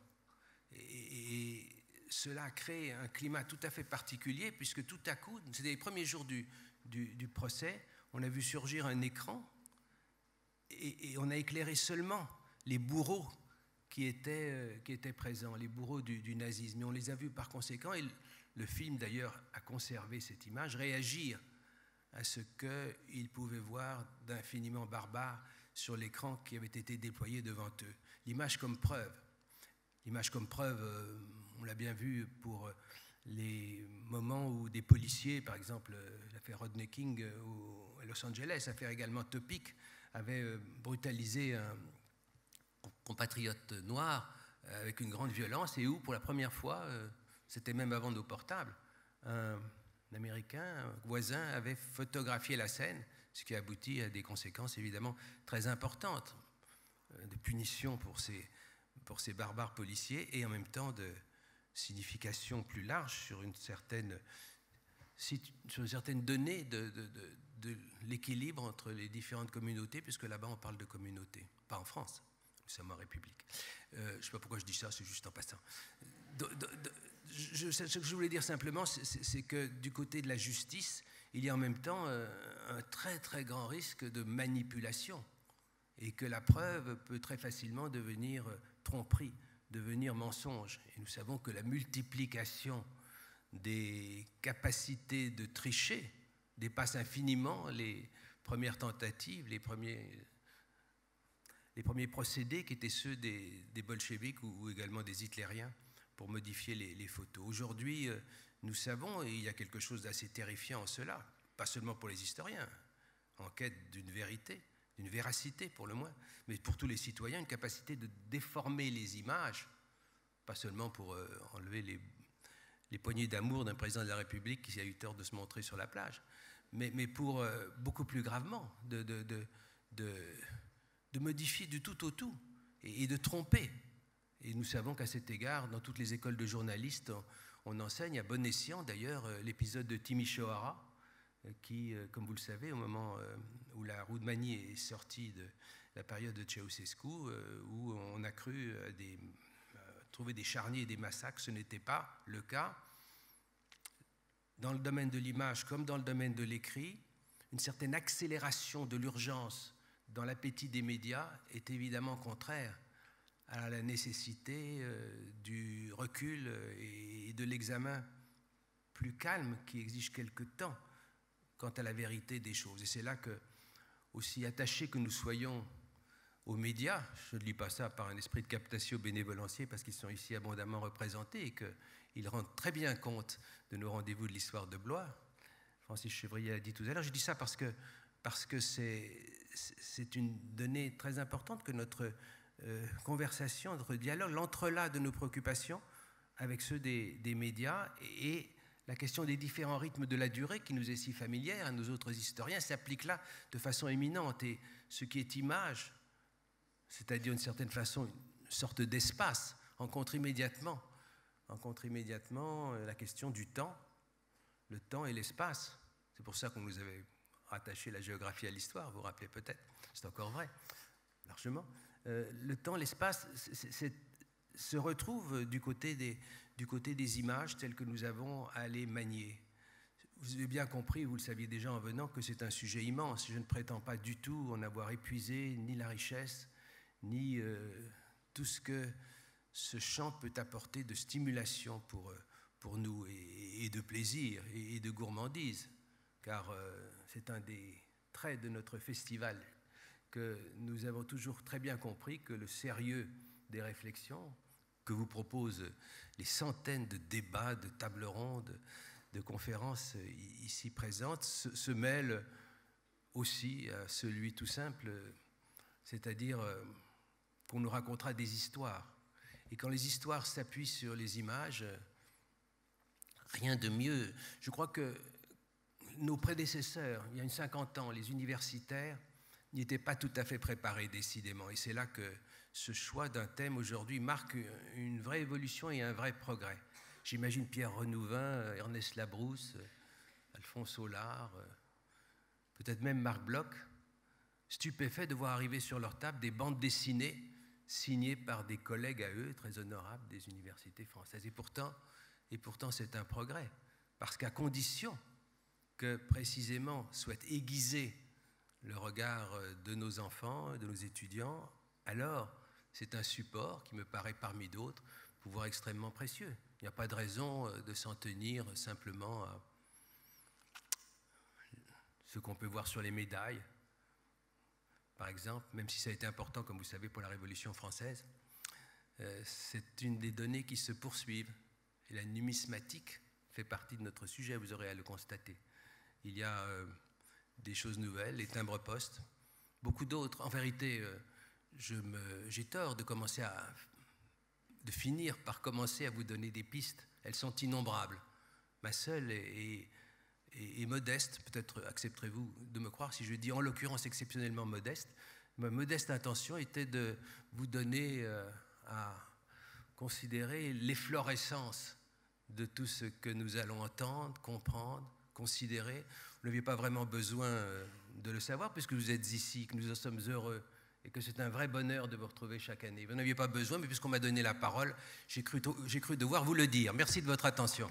Et cela a créé un climat tout à fait particulier, puisque tout à coup, c'était les premiers jours du procès, on a vu surgir un écran et on a éclairé seulement les bourreaux qui étaient présents, les bourreaux du nazisme. Et on les a vus par conséquent, et le film d'ailleurs a conservé cette image, réagir à ce qu'ils pouvaient voir d'infiniment barbare sur l'écran qui avait été déployé devant eux. L'image comme preuve. L'image comme preuve, on l'a bien vu pour les moments où des policiers, par exemple l'affaire Rodney King à Los Angeles, affaire également topique, avaient brutalisé un compatriote noir avec une grande violence, et où pour la première fois, c'était même avant nos portables, un Américain, un voisin, avait photographié la scène, ce qui a abouti à des conséquences évidemment très importantes, de punition pour ces barbares policiers, et en même temps de signification plus large sur une certaine donnée de l'équilibre entre les différentes communautés, puisque là-bas on parle de communauté, pas en France, nous sommes en République. Je ne sais pas pourquoi je dis ça, c'est juste en passant. Ce que je voulais dire simplement, c'est que du côté de la justice, il y a en même temps un très très grand risque de manipulation, et que la preuve peut très facilement devenir tromperie, devenir mensonge. Et nous savons que la multiplication des capacités de tricher dépasse infiniment les premières tentatives, les premiers procédés qui étaient ceux des bolcheviks ou également des hitlériens pour modifier les photos. Aujourd'hui, nous savons, et il y a quelque chose d'assez terrifiant en cela, pas seulement pour les historiens, en quête d'une vérité, d'une véracité pour le moins, mais pour tous les citoyens, une capacité de déformer les images, pas seulement pour enlever les poignées d'amour d'un président de la République qui a eu tort de se montrer sur la plage, mais pour beaucoup plus gravement de modifier du tout au tout et de tromper. Et nous savons qu'à cet égard, dans toutes les écoles de journalistes, on enseigne à bon escient d'ailleurs l'épisode de Timișoara, qui, comme vous le savez, au moment où la Roumanie est sortie de la période de Ceausescu, où on a cru trouver des charniers et des massacres, ce n'était pas le cas. Dans le domaine de l'image comme dans le domaine de l'écrit, une certaine accélération de l'urgence dans l'appétit des médias est évidemment contraire à la nécessité du recul et de l'examen plus calme qui exige quelque temps quant à la vérité des choses. Et c'est là que, aussi attachés que nous soyons aux médias, je ne dis pas ça par un esprit de captatio benevolentiae parce qu'ils sont ici abondamment représentés et qu'ils rendent très bien compte de nos rendez-vous de l'histoire de Blois. Francis Chevrier a dit tout à l'heure, je dis ça parce que c'est une donnée très importante que notre conversation, notre dialogue, l'entrelac de nos préoccupations avec ceux des médias et La question des différents rythmes de la durée, qui nous est si familière à nos autres historiens, s'applique là de façon éminente. Et ce qui est image, c'est-à-dire d'une certaine façon une sorte d'espace, rencontre immédiatement la question du temps, le temps et l'espace. C'est pour ça qu'on nous avait rattaché la géographie à l'histoire, vous vous rappelez peut-être, c'est encore vrai, largement. Le temps, l'espace se retrouvent du côté des images telles que nous avons à les manier. Vous avez bien compris, vous le saviez déjà en venant, que c'est un sujet immense. Je ne prétends pas du tout en avoir épuisé ni la richesse, ni tout ce que ce champ peut apporter de stimulation pour nous, et de plaisir et de gourmandise, car c'est un des traits de notre festival, que nous avons toujours très bien compris que le sérieux des réflexions que vous proposent les centaines de débats, de tables rondes, de conférences ici présentes se mêle aussi à celui tout simple, c'est-à-dire qu'on nous racontera des histoires. Et quand les histoires s'appuient sur les images, rien de mieux. Je crois que nos prédécesseurs, il y a une 50 ans, les universitaires, n'y étaient pas tout à fait préparés, décidément. Et c'est là que ce choix d'un thème aujourd'hui marque une vraie évolution et un vrai progrès. J'imagine Pierre Renouvin, Ernest Labrousse, Alphonse Aulard, peut-être même Marc Bloch, stupéfaits de voir arriver sur leur table des bandes dessinées signées par des collègues à eux, très honorables, des universités françaises. Et pourtant c'est un progrès, parce qu'à condition que précisément soit aiguisé le regard de nos enfants, de nos étudiants, alors c'est un support qui me paraît parmi d'autres pouvoir extrêmement précieux. Il n'y a pas de raison de s'en tenir simplement à ce qu'on peut voir sur les médailles, par exemple, même si ça a été important, comme vous savez, pour la Révolution française. C'est une des données qui se poursuivent. Et la numismatique fait partie de notre sujet, vous aurez à le constater. Il y a des choses nouvelles, les timbres-poste, beaucoup d'autres. En vérité, j'ai tort de finir par commencer à vous donner des pistes. Elles sont innombrables. Ma seule est modeste, peut-être accepterez-vous de me croire si je dis en l'occurrence exceptionnellement modeste. Ma modeste intention était de vous donner à considérer l'efflorescence de tout ce que nous allons entendre, comprendre, considérer. Vous n'aviez pas vraiment besoin de le savoir puisque vous êtes ici, que nous en sommes heureux et que c'est un vrai bonheur de vous retrouver chaque année. Vous n'aviez pas besoin, mais puisqu'on m'a donné la parole, j'ai cru devoir vous le dire. Merci de votre attention.